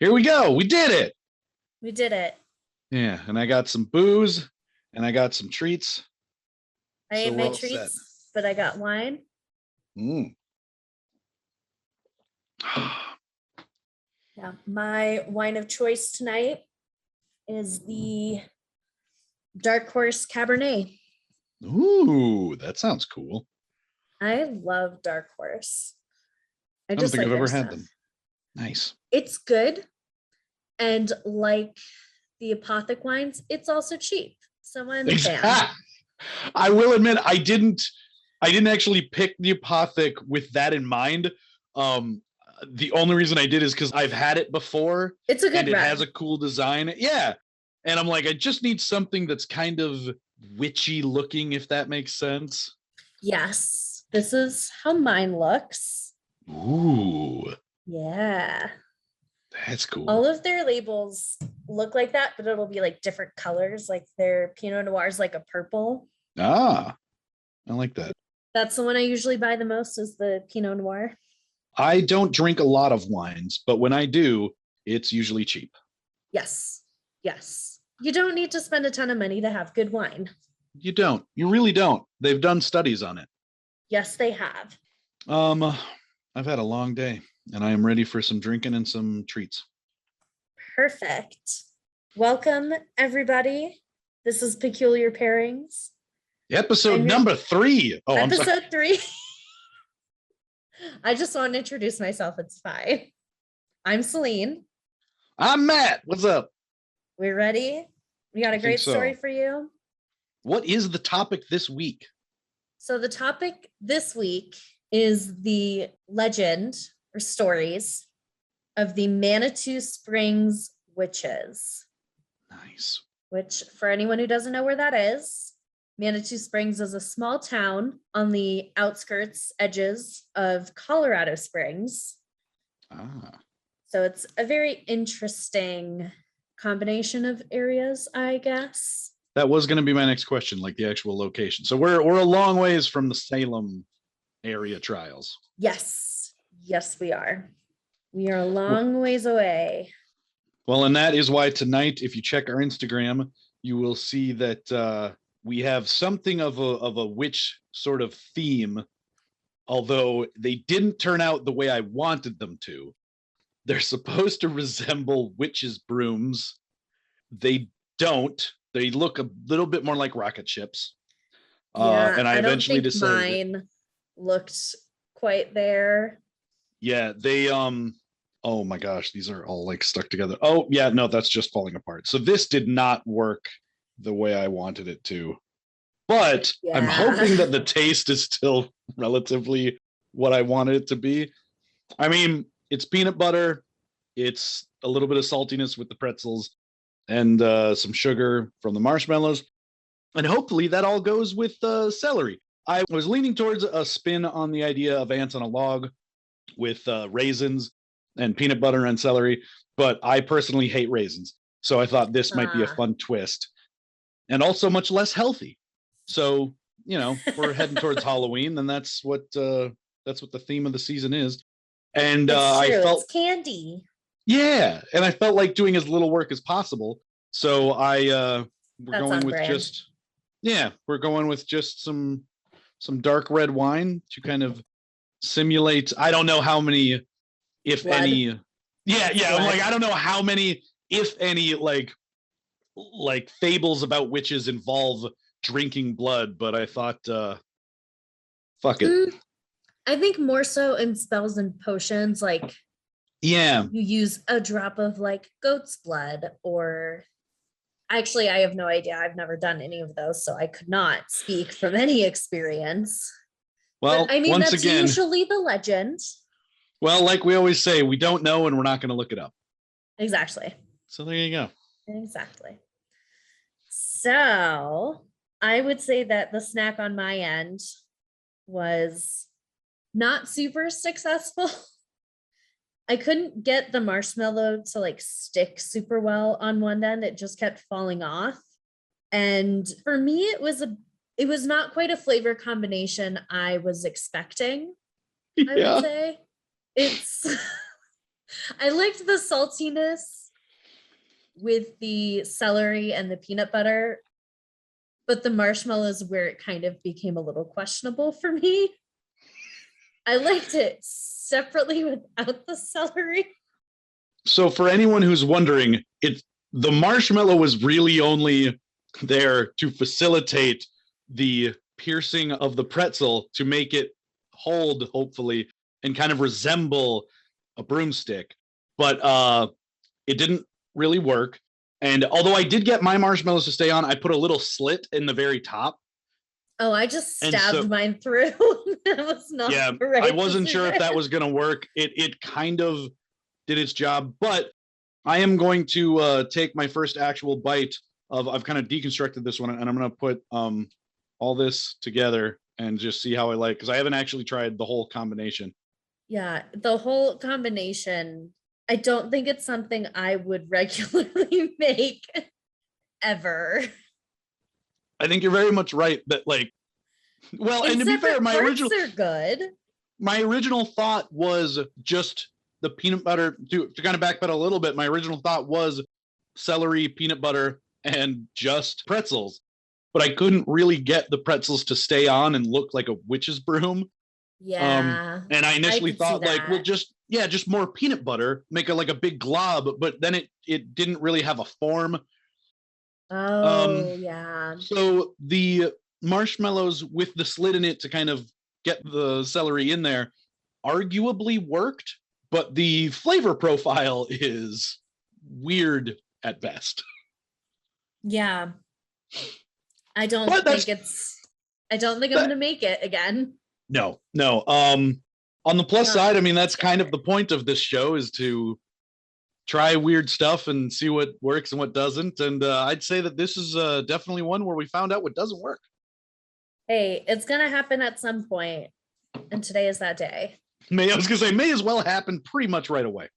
Here we go. We did it. We did it. Yeah, and I got some booze and I got some treats. I ate my treats, but I got wine. Yeah, my wine of choice tonight is the Dark Horse Cabernet. Ooh, that sounds cool. I love Dark Horse. I don't think I've ever had them. Nice. It's good. And like the Apothic wines, it's also cheap. So I'm a fan. I will admit I didn't actually pick the Apothic with that in mind. The only reason I did is because I've had it before. It's a good and it has a cool design. Yeah. And I'm like, I just need something that's kind of witchy looking, if that makes sense. Yes. This is how mine looks. Ooh. Yeah. That's cool. All of their labels look like that, but it'll be like different colors. Like their Pinot Noir is like a purple. Ah, I like that. That's the one I usually buy the most, is the Pinot Noir. I don't drink a lot of wines, but when I do, it's usually cheap. Yes. Yes. You don't need to spend a ton of money to have good wine. You don't. You really don't. They've done studies on it. Yes, they have. I've had a long day and I am ready for some drinking and some treats. Perfect. Welcome, everybody. This is Peculiar Pairings. Episode number 3. Oh, episode 3. I just want to introduce myself. It's fine. I'm Celine. I'm Matt. What's up? We're ready. We got a great story for you. What is the topic this week? So the topic this week is the legend or stories of the Manitou Springs Witches. Nice. Which, for anyone who doesn't know where that is, Manitou Springs is a small town on the outskirts edges of Colorado Springs. So it's a very interesting combination of areas, I guess. That was going to be my next question, like the actual location. So we're a long ways from the Salem area trials. Yes. Yes, we are. We are a long ways away. Well, and that is why tonight, if you check our Instagram, you will see that we have something of a witch sort of theme, although they didn't turn out the way I wanted them to. They're supposed to resemble witches' brooms. They don't. They look a little bit more like rocket ships. Yeah, and I eventually don't think decided mine looked quite there. Yeah, they oh my gosh, these are all like stuck together. Oh yeah, no, that's just falling apart. So this did not work the way I wanted it to. But yeah. I'm hoping that the taste is still relatively what I wanted it to be. I mean, it's peanut butter, it's a little bit of saltiness with the pretzels, and some sugar from the marshmallows. And hopefully that all goes with celery. I was leaning towards a spin on the idea of ants on a log with raisins and peanut butter and celery, but I personally hate raisins. So I thought this might be a fun twist and also much less healthy. So, you know, we're heading towards Halloween, and that's what the theme of the season is. And I felt it's candy. Yeah, and I felt like doing as little work as possible. So we're going with just some dark red wine to kind of simulate. I don't know how many, if blood. Any. Yeah. I'm like, I don't know how many, if any, like fables about witches involve drinking blood, but I thought, fuck it. I think more so in spells and potions, like you use a drop of like goat's blood, or actually I have no idea. I've never done any of those, so I could not speak from any experience. Well, but, I mean, once that's again, usually the legend. Well, like we always say, we don't know and we're not going to look it up. Exactly. So there you go. Exactly. So I would say that the snack on my end was not super successful. I couldn't get the marshmallow to like stick super well on one end. It just kept falling off. And for me, it was not quite a flavor combination I was expecting. I would say it's I liked the saltiness with the celery and the peanut butter, but the marshmallows where it kind of became a little questionable for me. I liked it separately without the celery. So for anyone who's wondering, the marshmallow was really only there to facilitate the piercing of the pretzel to make it hold, hopefully, and kind of resemble a broomstick. But it didn't really work. And although I did get my marshmallows to stay on, I put a little slit in the very top. Oh, I just stabbed mine through. That was not I wasn't sure if that was going to work. It kind of did its job, but I am going to take my first actual bite of, I've kind of deconstructed this one, and I'm going to put all this together and just see how I like, because I haven't actually tried the whole combination. Yeah, the whole combination, I don't think it's something I would regularly make ever. I think you're very much right that, like, well, and to be fair, my original thought was just the peanut butter. To kind of backpedal a little bit, my original thought was celery, peanut butter, and just pretzels. But I couldn't really get the pretzels to stay on and look like a witch's broom. Yeah. And I initially thought, like, well, just more peanut butter, make it like a big glob, but then it didn't really have a form. Oh, yeah. So the marshmallows with the slit in it to kind of get the celery in there arguably worked, but the flavor profile is weird at best. Yeah. I don't think I'm going to make it again. No. On the plus side, I mean, that's kind of the point of this show, is to try weird stuff and see what works and what doesn't. And I'd say that this is definitely one where we found out what doesn't work. Hey, it's going to happen at some point, and today is that day. May as well happen pretty much right away.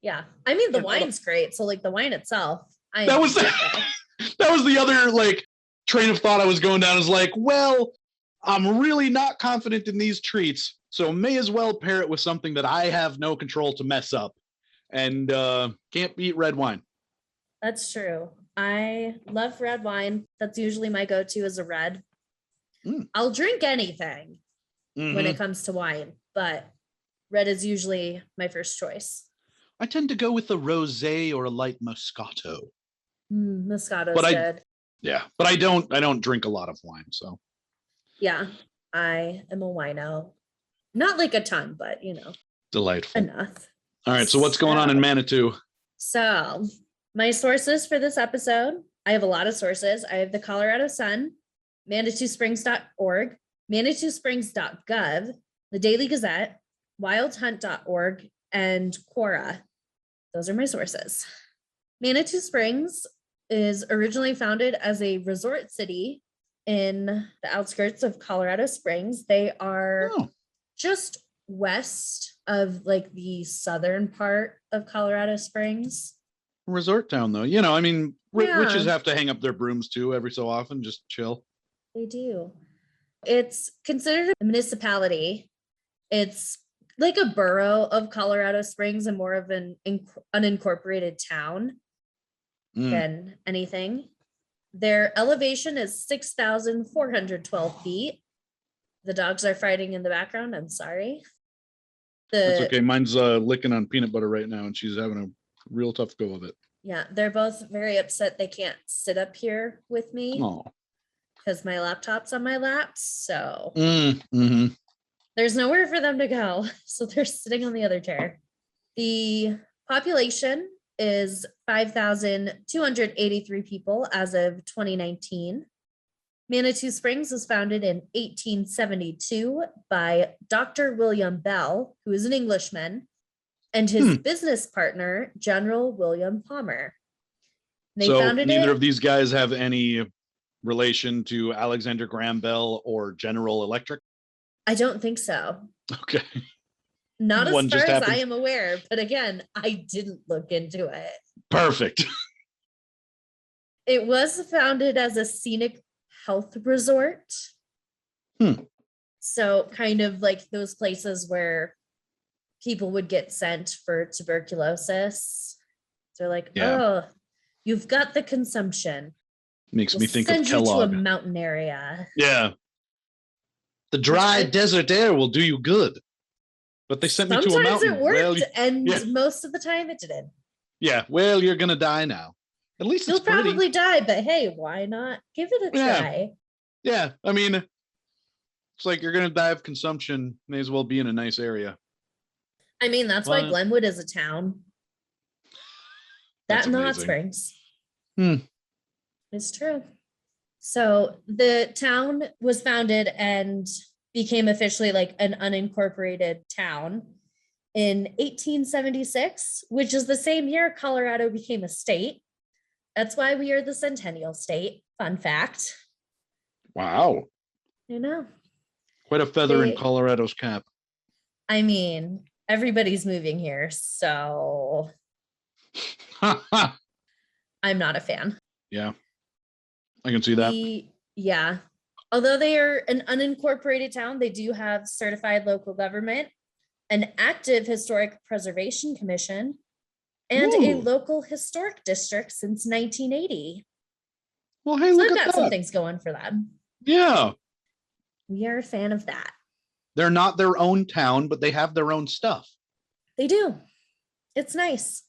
Yeah. I mean, the wine's great. So, like, the wine itself. That was the other, like, train of thought I was going down, is like, well, I'm really not confident in these treats, so may as well pair it with something that I have no control to mess up. And can't beat red wine. That's true. I love red wine. That's usually my go-to, is a red. I'll drink anything when it comes to wine, but red is usually my first choice. I tend to go with a rosé or a light Moscato. Moscato's good. But I don't drink a lot of wine, so. Yeah, I am a wino. Not like a ton, but delightful enough. All right, so what's going on in Manitou? So my sources for this episode, I have a lot of sources. I have the Colorado Sun, ManitouSprings.org, ManitouSprings.gov, the Daily Gazette, WildHunt.org, and Quora. Those are my sources. Manitou Springs is originally founded as a resort city in the outskirts of Colorado Springs. They are just west of, like, the southern part of Colorado Springs. Resort town, though. I mean, witches have to hang up their brooms too every so often, just chill. They do. It's considered a municipality. It's like a borough of Colorado Springs and more of an unincorporated town than anything. Their elevation is 6,412 feet. The dogs are fighting in the background. I'm sorry. That's okay. Mine's licking on peanut butter right now, and she's having a real tough go of it. Yeah, they're both very upset they can't sit up here with me because my laptop's on my lap. So there's nowhere for them to go. So they're sitting on the other chair. The population is 5,283 people as of 2019. Manitou Springs was founded in 1872 by Dr. William Bell, who is an Englishman, and his business partner, General William Palmer. Neither of these guys have any relation to Alexander Graham Bell or General Electric? I don't think so. Okay. Not as far as I am aware, but again, I didn't look into it. Perfect. It was founded as a scenic health resort. So kind of like those places where people would get sent for tuberculosis. They're like, Yeah. oh, you've got the consumption. Makes me think of Send you to a Kellogg. mountain area. Yeah. The dry desert air will do you good. But they sent me to a mountain. Sometimes it worked, well, and most of the time it didn't. Yeah, well, you're gonna die now. At least You'll it's pretty. probably die, but hey, why not give it a try? Yeah, I mean, it's like you're gonna die of consumption. May as well be in a nice area. I mean, that's why Glenwood is a town. That and the Hot Springs. It's true. So the town was founded and became officially like an unincorporated town in 1876, which is the same year Colorado became a state. That's why we are the Centennial State. Fun fact. Wow. You know. Quite a feather in Colorado's cap. I mean, everybody's moving here, so I'm not a fan. Yeah. I can see that. Yeah. Although they are an unincorporated town, they do have certified local government, an active historic preservation commission, and a local historic district since 1980. Well, hey, look at that. They've got some things going for them. Yeah. We are a fan of that. They're not their own town, but they have their own stuff. They do. It's nice.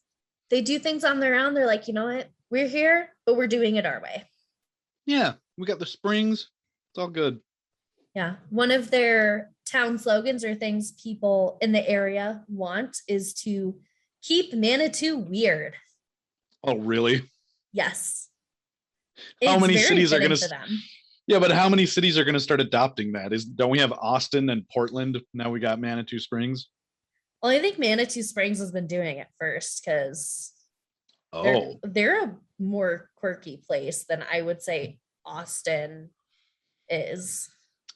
They do things on their own. They're like, you know what? We're here, but we're doing it our way. Yeah. We got the springs. It's all good. Yeah. One of their town slogans or things people in the area want is to keep Manitou weird. Oh, really? Yes. How many cities are going to... Yeah, but how many cities are going to start adopting that? Don't we have Austin and Portland? Now we got Manitou Springs. Well, I think Manitou Springs has been doing it first because they're a more quirky place than I would say Austin is.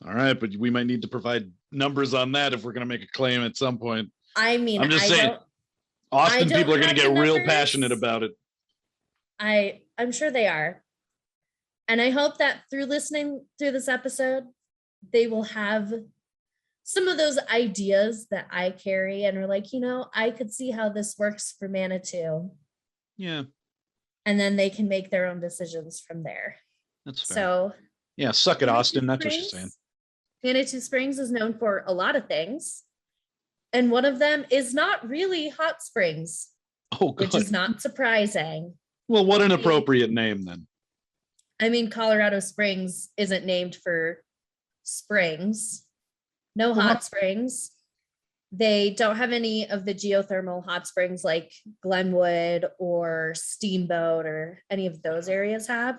All right, but we might need to provide numbers on that if we're going to make a claim at some point. I mean, I'm just saying, Austin people are going to get real passionate about it. I'm sure they are. And I hope that through listening through this episode, they will have some of those ideas that I carry and are like, you know, I could see how this works for Manitou. Yeah. And then they can make their own decisions from there. That's fair. So, yeah, suck it, Austin. That's what you're saying. Manitou Springs is known for a lot of things. And one of them is not really hot springs. Oh, good. Which is not surprising. Well, what an appropriate name then. I mean, Colorado Springs isn't named for springs. No hot springs. They don't have any of the geothermal hot springs like Glenwood or Steamboat or any of those areas have.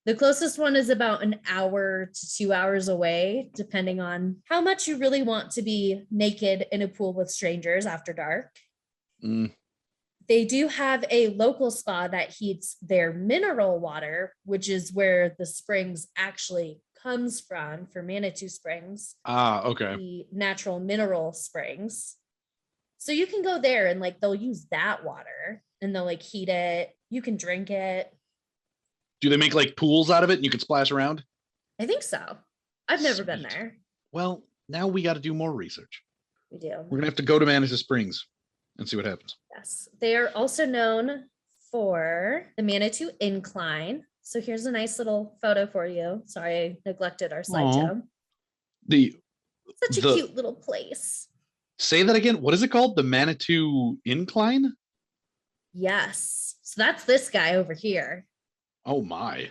The closest one is about an hour to 2 hours away, depending on how much you really want to be naked in a pool with strangers after dark. They do have a local spa that heats their mineral water, which is where the springs actually comes from for Manitou Springs. Okay. The natural mineral springs. So you can go there and like they'll use that water and they'll like heat it. You can drink it. Do they make like pools out of it and you can splash around? I think so. I've never been there. Well, now we got to do more research. We do. We're going to have to go to Manitou Springs and see what happens. Yes. They are also known for the Manitou Incline. So here's a nice little photo for you. Sorry, I neglected our slideshow. Such a cute little place. Say that again. What is it called? The Manitou Incline? Yes. So that's this guy over here. Oh my.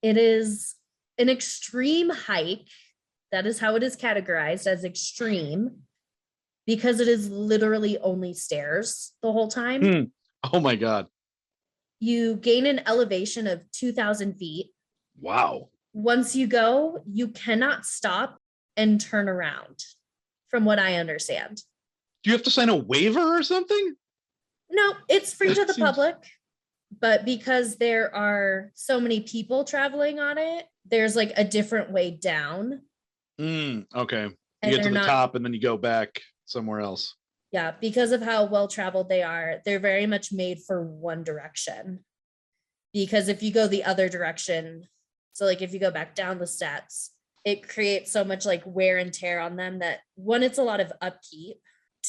It is an extreme hike. That is how it is categorized, as extreme, because it is literally only stairs the whole time. Oh my God. You gain an elevation of 2,000 feet. Wow. Once you go, you cannot stop and turn around, from what I understand. Do you have to sign a waiver or something? No, it's free to the public. But because there are so many people traveling on it, there's like a different way down. Okay. You get to the top and then you go back somewhere else. Yeah, because of how well traveled they are, they're very much made for one direction. Because if you go the other direction, so like if you go back down the steps, it creates so much like wear and tear on them that one, it's a lot of upkeep.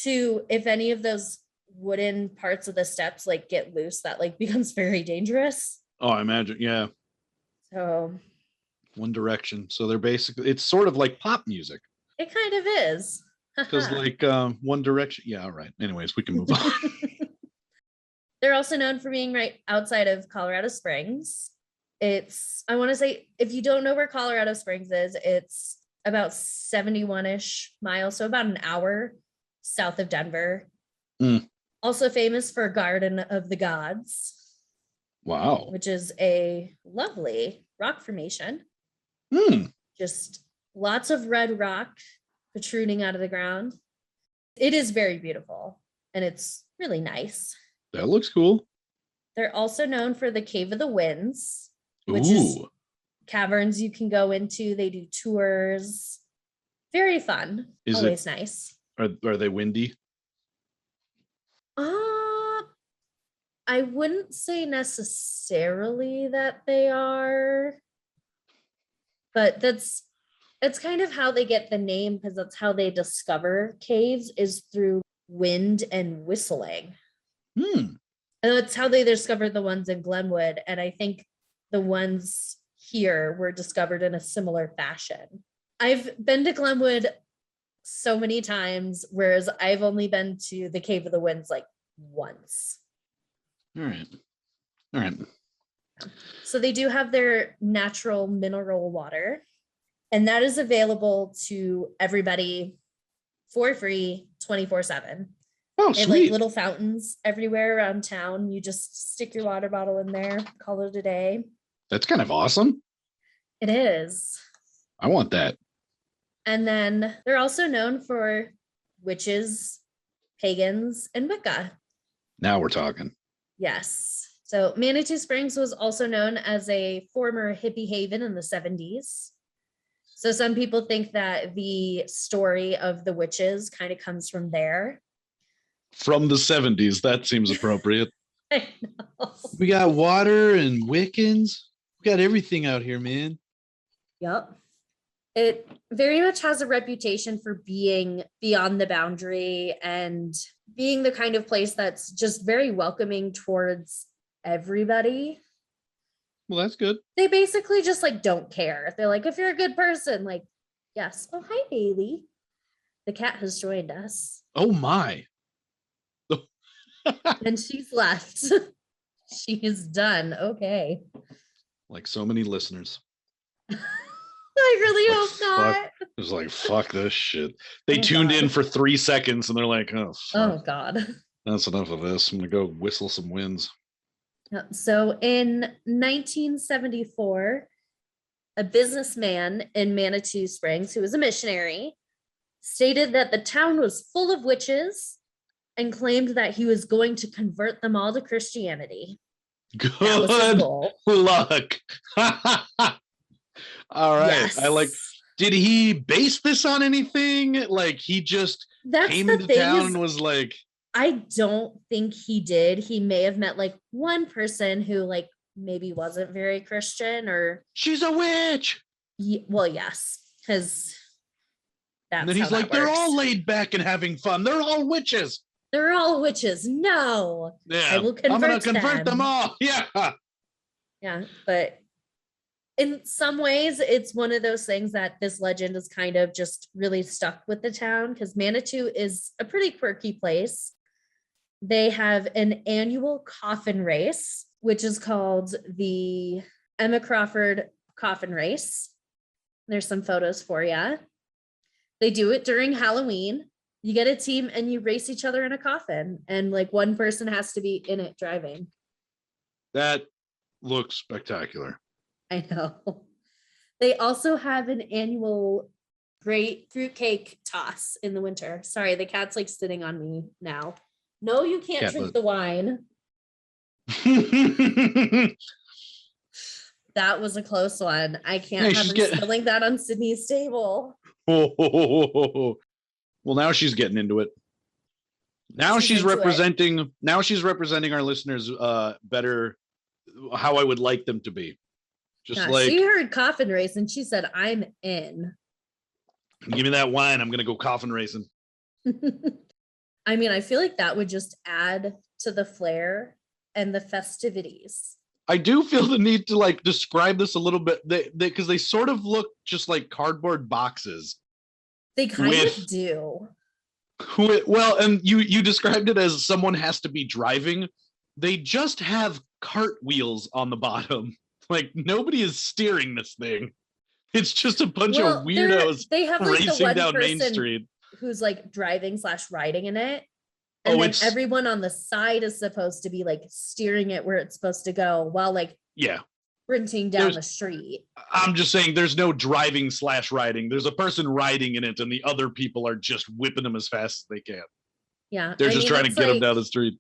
Two, if any of those wooden parts of the steps like get loose, that like becomes very dangerous. Oh, I imagine. Yeah. So One Direction. So they're basically, it's sort of like pop music. it kind of is. Because like One Direction. Yeah. All right. Anyways, we can move on. They're also known for being right outside of Colorado Springs. It's, I want to say, if you don't know where Colorado Springs is, it's about 71-ish miles, so about an hour south of Denver. Also famous for Garden of the Gods. Wow. Which is a lovely rock formation. Just lots of red rock protruding out of the ground. It is very beautiful and it's really nice. That looks cool. They're also known for the Cave of the Winds, which is caverns you can go into. They do tours. Very fun. Always nice. Are they windy? I wouldn't say necessarily that they are, but it's kind of how they get the name, because that's how they discover caves, is through wind and whistling. And that's how they discovered the ones in Glenwood. And I think the ones here were discovered in a similar fashion. I've been to Glenwood so many times, whereas I've only been to the Cave of the Winds like once. All right. So they do have their natural mineral water, and that is available to everybody for free 24/7. Oh, they have sweet. like little fountains everywhere around town. You just stick your water bottle in there, call it a day. That's kind of awesome. It is. I want that. And then they're also known for witches, pagans, and Wicca. Now we're talking. Yes. So Manitou Springs was also known as a former hippie haven in the 70s. So some people think that the story of the witches kind of comes from there. From the 70s, that seems appropriate. I know. We got water and Wiccans. We got everything out here, man. Yep. It very much has a reputation for being beyond the boundary and being the kind of place that's just very welcoming towards everybody. Well, that's good. They basically just like don't care. They're like, if you're a good person, like, yes. Oh, hi, Bailey. The cat has joined us. Oh my. And she's left. She is done. Okay. Like so many listeners. I really hope not. It was like, fuck this shit. They tuned in for 3 seconds and they're like, oh, fuck. Oh God. That's enough of this. I'm gonna go whistle some winds. So in 1974, a businessman in Manitou Springs, who was a missionary, stated that the town was full of witches and claimed that he was going to convert them all to Christianity. Good luck. All right. Yes. I like, did he base this on anything? Like he just came into town and was like, I don't think he did. He may have met like one person who like maybe wasn't very Christian, or she's a witch. Well, yes, because that's and then he's like, they're all laid back and having fun. They're all witches. They're all witches. No. Yeah. I will I'm gonna convert them all. Yeah. Yeah. But in some ways, it's one of those things that this legend is kind of just really stuck with the town, because Manitou is a pretty quirky place. They have an annual coffin race, which is called the Emma Crawford Coffin Race. There's some photos for you. They do it during Halloween. You get a team and you race each other in a coffin, and like one person has to be in it driving. That looks spectacular. I know. They also have an annual great fruitcake toss in the winter. Sorry, the cat's like sitting on me now. No, you can't drink the wine. That was a close one. I can't have her spilling that on Sydney's table. Well, now she's getting into it. Now she's representing. Now she's representing our listeners better, how I would like them to be. Just like she heard coffin race and she said, "I'm in. Give me that wine. I'm gonna go coffin racing." I mean, I feel like that would just add to the flair and the festivities. I do feel the need to like describe this a little bit because they sort of look just like cardboard boxes. They kind of do. Well, and you described it as someone has to be driving. They just have cart wheels on the bottom. Like nobody is steering this thing. It's just a bunch of weirdos they have like racing down Main Street who's like driving / riding in it. And then everyone on the side is supposed to be like steering it where it's supposed to go while like sprinting down the street. I'm just saying there's no driving / riding. There's a person riding in it and the other people are just whipping them as fast as they can. Yeah. They're just trying to get them down the street.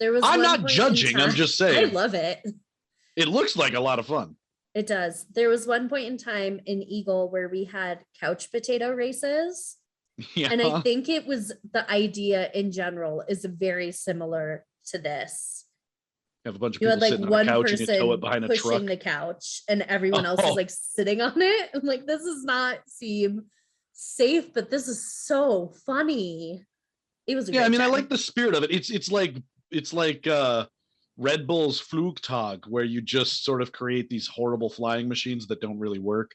I'm not judging. I'm just saying. I love it. It looks like a lot of fun. It does. There was one point in time in Eagle where we had couch potato races. Yeah. And I think it was the idea in general is very similar to this. You have a bunch of people sitting on a couch and you tow it behind a truck. Pushing the couch and everyone else is like sitting on it. I'm like, this does not seem safe, but this is so funny. It was I mean, I like the spirit of it. It's like Red Bull's Flugtag, where you just sort of create these horrible flying machines that don't really work.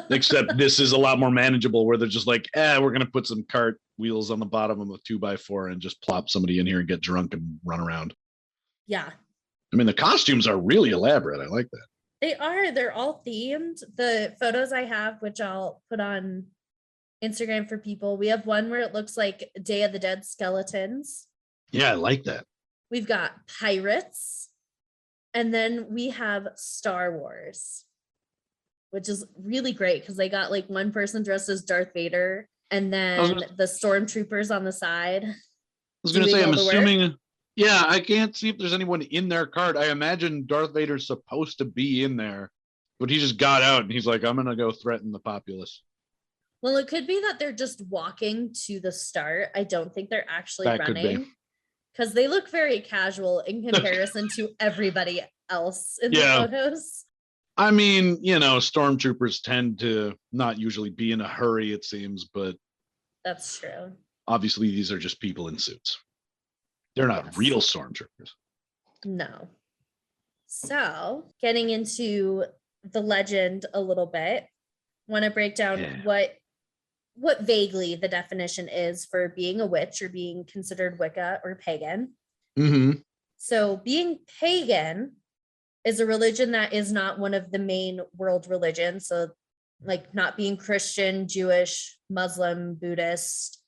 Except this is a lot more manageable, where they're just like, we're gonna put some cart wheels on the bottom of a 2x4 and just plop somebody in here and get drunk and run around. Yeah. I mean, the costumes are really elaborate. I like that. They are. They're all themed. The photos I have, which I'll put on Instagram for people, we have one where it looks like Day of the Dead skeletons. Yeah, I like that. We've got pirates. And then we have Star Wars, which is really great because they got like one person dressed as Darth Vader and then the stormtroopers on the side. I was going to say, I'm assuming, I can't see if there's anyone in their cart. I imagine Darth Vader's supposed to be in there, but he just got out and he's like, I'm going to go threaten the populace. Well, it could be that they're just walking to the start. I don't think they're actually running because they look very casual in comparison to everybody else in the photos. I mean, stormtroopers tend to not usually be in a hurry, it seems, but that's true. Obviously, these are just people in suits. They're not real stormtroopers. No. So, getting into the legend a little bit, want to break down what vaguely the definition is for being a witch or being considered Wicca or pagan. Mm-hmm. So, being pagan is a religion that is not one of the main world religions. So like not being Christian, Jewish, Muslim, Buddhist,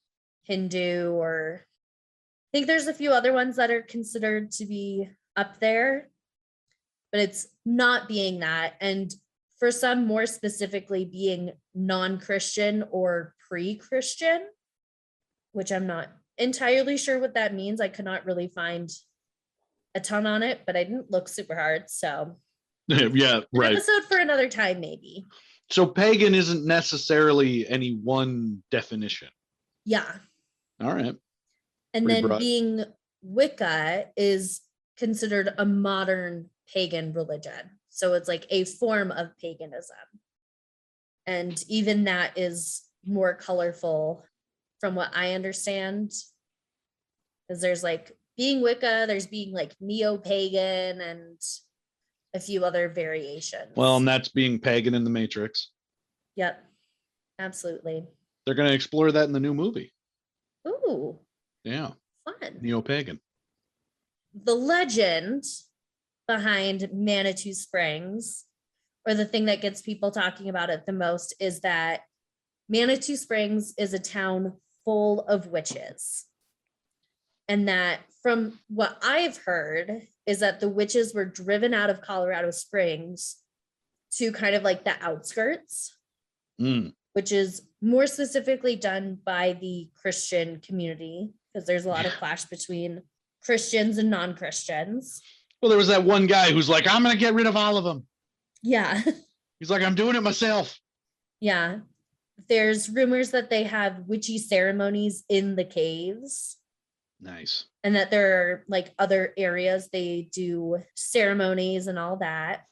Hindu, or I think there's a few other ones that are considered to be up there, but it's not being that. And for some more specifically being non-Christian or pre-Christian, which I'm not entirely sure what that means. I could not really find a ton on it, but I didn't look super hard. So episode for another time, maybe. So pagan isn't necessarily any one definition. Yeah. All right. And then being Wicca is considered a modern pagan religion. So it's like a form of paganism. And even that is more colorful from what I understand. Because there's like being Wicca, there's being like neo-pagan and a few other variations. Well, and that's being pagan in the Matrix. Yep, absolutely. They're going to explore that in the new movie. Ooh. Yeah. Fun. Neo-pagan. The legend behind Manitou Springs, or the thing that gets people talking about it the most, is that Manitou Springs is a town full of witches. And that from what I've heard is that the witches were driven out of Colorado Springs to kind of like the outskirts, which is more specifically done by the Christian community, because there's a lot of clash between Christians and non-Christians. Well, there was that one guy who's like, I'm going to get rid of all of them. Yeah. He's like, I'm doing it myself. Yeah. There's rumors that they have witchy ceremonies in the caves. Nice. And that there are like other areas they do ceremonies and all that.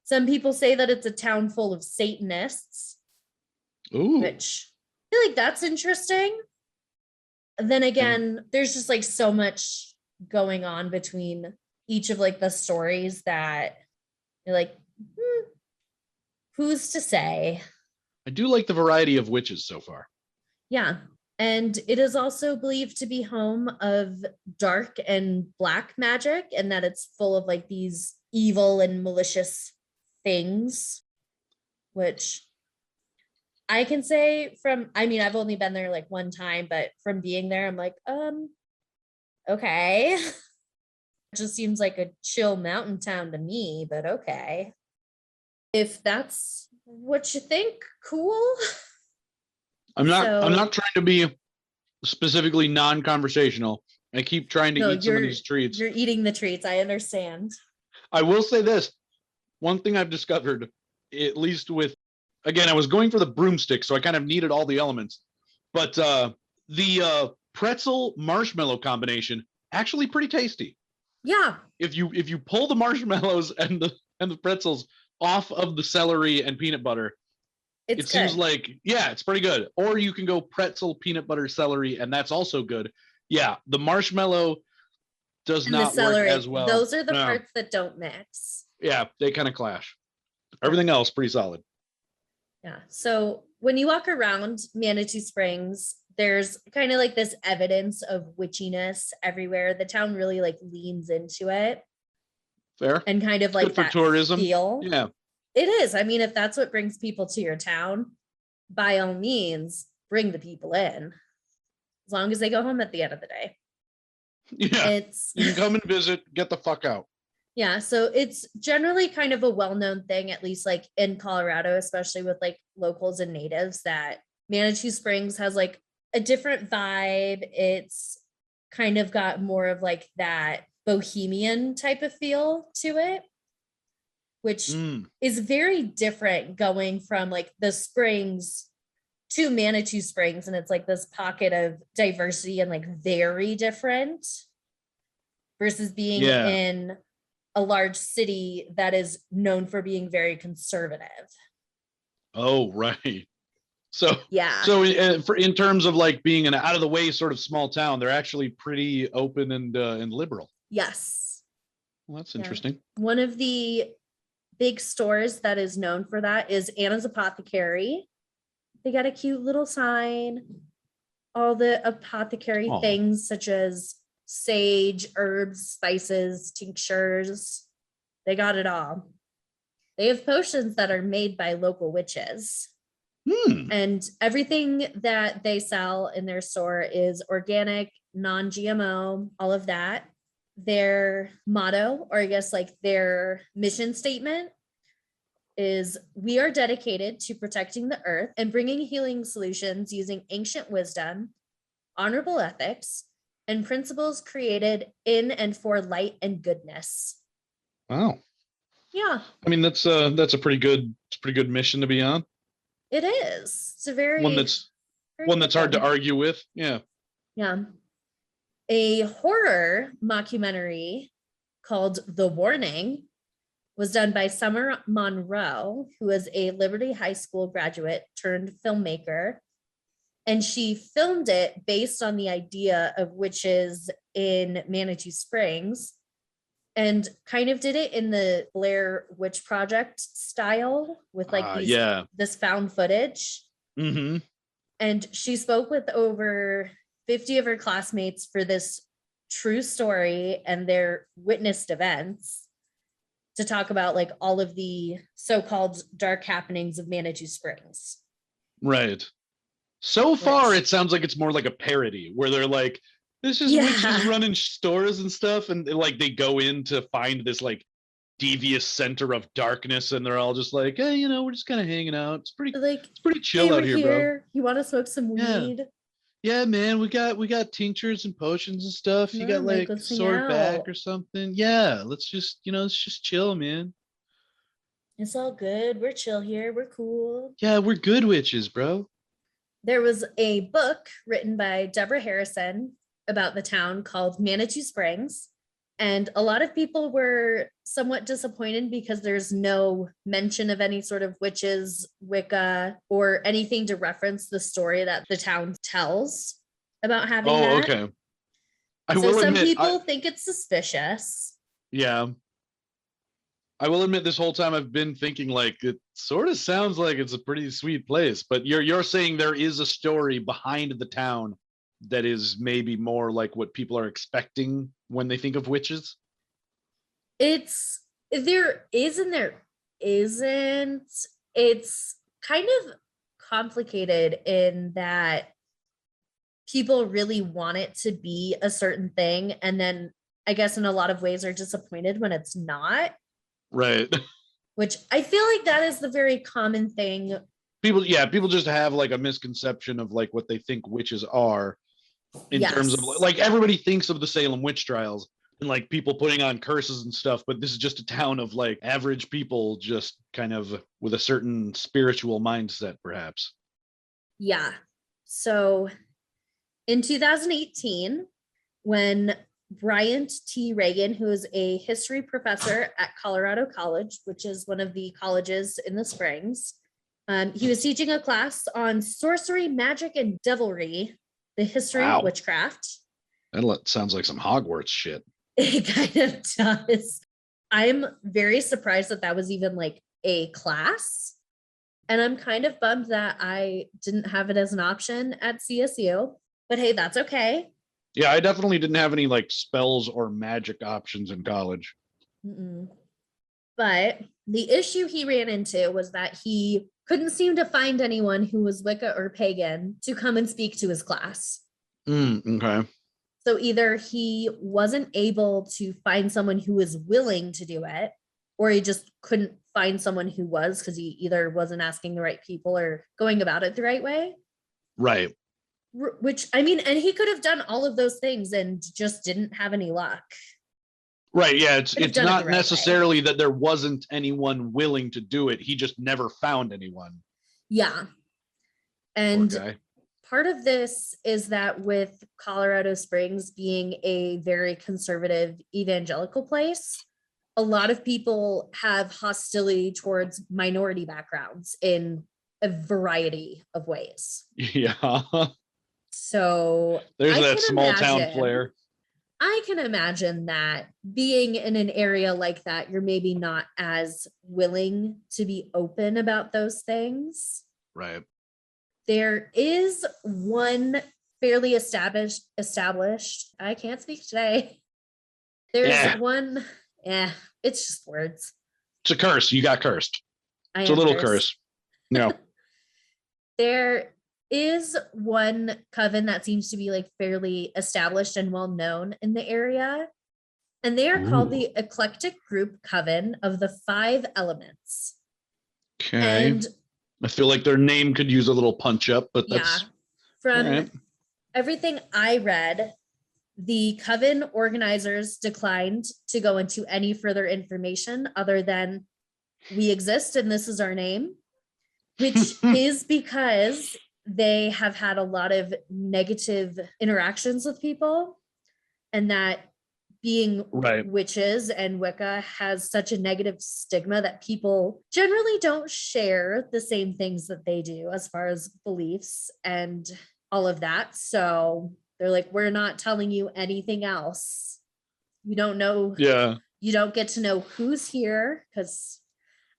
Some people say that it's a town full of Satanists. Ooh. Which I feel like that's interesting. Then again, there's just like so much going on between each of like the stories that you're like, who's to say? I do like the variety of witches so far. Yeah. And it is also believed to be home of dark and black magic, and that it's full of like these evil and malicious things, which I can say from, I mean, I've only been there like one time, but from being there, I'm like, okay. It just seems like a chill mountain town to me, but okay. If that's what you think, cool. I'm not trying to be specifically non-conversational. I keep trying to eat some of these treats. You're eating the treats. I understand. I will say this. One thing I've discovered, at least with, again, I was going for the broomstick, so I kind of needed all the elements. But the pretzel marshmallow combination, actually pretty tasty. Yeah. If you pull the marshmallows and the pretzels off of the celery and peanut butter, it seems like, yeah, it's pretty good. Or you can go pretzel, peanut butter, celery, and that's also good. Yeah, the marshmallow does not work as well. Those are the parts that don't mix. Yeah, they kind of clash. Everything else pretty solid. Yeah. So when you walk around Manitou Springs, there's kind of like this evidence of witchiness everywhere. The town really like leans into it. Fair. And kind of like good for that tourism. Feel. Yeah. It is. I mean, if that's what brings people to your town, by all means, bring the people in. As long as they go home at the end of the day. Yeah. You can come and visit, get the fuck out. Yeah. So it's generally kind of a well-known thing, at least like in Colorado, especially with like locals and natives, that Manitou Springs has like a different vibe. It's kind of got more of like that bohemian type of feel to it, which is very different going from like the Springs to Manitou Springs. And it's like this pocket of diversity and like very different versus being in a large city that is known for being very conservative. Oh, right. So, yeah. So in terms of like being an out of the way sort of small town, they're actually pretty open and liberal. Yes. Well, that's interesting. One of the big stores that is known for that is Anna's Apothecary. They got a cute little sign. All the apothecary things such as sage, herbs, spices, tinctures. They got it all. They have potions that are made by local witches. And everything that they sell in their store is organic, non-GMO, all of that. Their motto, or I guess like their mission statement, is we are dedicated to protecting the earth and bringing healing solutions using ancient wisdom, honorable ethics, and principles created in and for light and goodness. Wow. Yeah. I mean, that's a pretty good mission to be on. It is. It's a very one that's hard to argue with. Yeah. Yeah. A horror mockumentary called The Warning was done by Summer Monroe, who is a Liberty High School graduate turned filmmaker. And she filmed it based on the idea of witches in Manitou Springs and kind of did it in the Blair Witch Project style with like this found footage. Mm-hmm. And she spoke with over 50 of her classmates for this true story and their witnessed events to talk about like all of the so-called dark happenings of Manitou Springs. Right. So far, it sounds like it's more like a parody where they're like, this is witches running stores and stuff. And like they go in to find this like devious center of darkness. And they're all just like, hey, you know, we're just kind of hanging out. It's pretty chill out here, bro. You want to smoke some weed? Yeah, man, we got tinctures and potions and stuff. You got like sword back or something. Yeah, let's just chill, man. It's all good. We're chill here. We're cool. Yeah, we're good witches, bro. There was a book written by Deborah Harrison about the town called Manitou Springs. And a lot of people were somewhat disappointed because there's no mention of any sort of witches, Wicca, or anything to reference the story that the town tells. about having Oh, that. okay. I So will some admit, people think it's suspicious. yeah. I will admit this whole time I've been thinking like it sort of sounds like it's a pretty sweet place, but you're saying there is a story behind the town that is maybe more like what people are expecting when they think of witches. It's there is and there isn't. It's kind of complicated in that people really want it to be a certain thing, and then I guess in a lot of ways are disappointed when it's not. Right. Which I feel like that is the very common thing. People just have like a misconception of like what they think witches are in terms of Yes. like everybody thinks of the Salem witch trials and like people putting on curses and stuff, but this is just a town of like average people just kind of with a certain spiritual mindset, perhaps. Yeah. So in 2018, when Bryant T. Reagan, who is a history professor at Colorado College, which is one of the colleges in the Springs, he was teaching a class on sorcery, magic, and devilry, the history of witchcraft. That sounds like some Hogwarts shit. It kind of does. I'm very surprised that that was even like a class. And I'm kind of bummed that I didn't have it as an option at CSU, but hey, that's okay. Yeah, I definitely didn't have any like spells or magic options in college. Mm-mm. But the issue he ran into was that he couldn't seem to find anyone who was Wicca or pagan to come and speak to his class. Okay. So either he wasn't able to find someone who was willing to do it, or he just couldn't find someone who was, because he either wasn't asking the right people or going about it the right way. Right. Which, I mean, and he could have done all of those things and just didn't have any luck. Right. Yeah. It's not right necessarily that there wasn't anyone willing to do it. He just never found anyone. Yeah. And part of this is that with Colorado Springs being a very conservative evangelical place, a lot of people have hostility towards minority backgrounds in a variety of ways. Yeah. So there's that small town flair. I can imagine that being in an area like that, you're maybe not as willing to be open about those things. Right. There is one fairly established, I can't speak today. There's one, it's just words. It's a curse. You got cursed. It's a little curse. No. There is one coven that seems to be like fairly established and well known in the area. And they are called the Eclectic Group Coven of the Five Elements. Okay. And I feel like their name could use a little punch up, but that's from everything I read, the coven organizers declined to go into any further information other than we exist and this is our name, which is because they have had a lot of negative interactions with people, and that being witches and Wicca has such a negative stigma that people generally don't share the same things that they do as far as beliefs and all of that. So they're like, we're not telling you anything else. You don't know. Yeah. You don't get to know who's here, because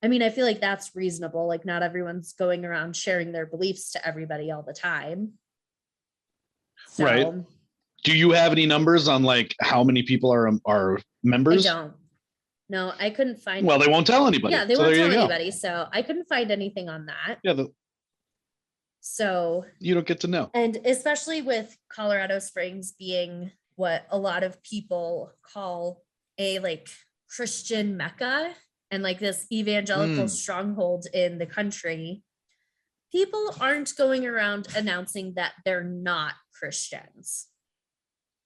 I mean, I feel like that's reasonable. Like not everyone's going around sharing their beliefs to everybody all the time. So, right. Do you have any numbers on like how many people are members? I don't. No, I couldn't find. Well, they won't tell anybody. Yeah, they won't tell anybody. So I couldn't find anything on that. Yeah. So you don't get to know. And especially with Colorado Springs being what a lot of people call a like Christian Mecca and like this evangelical stronghold in the country, people aren't going around announcing that they're not Christians.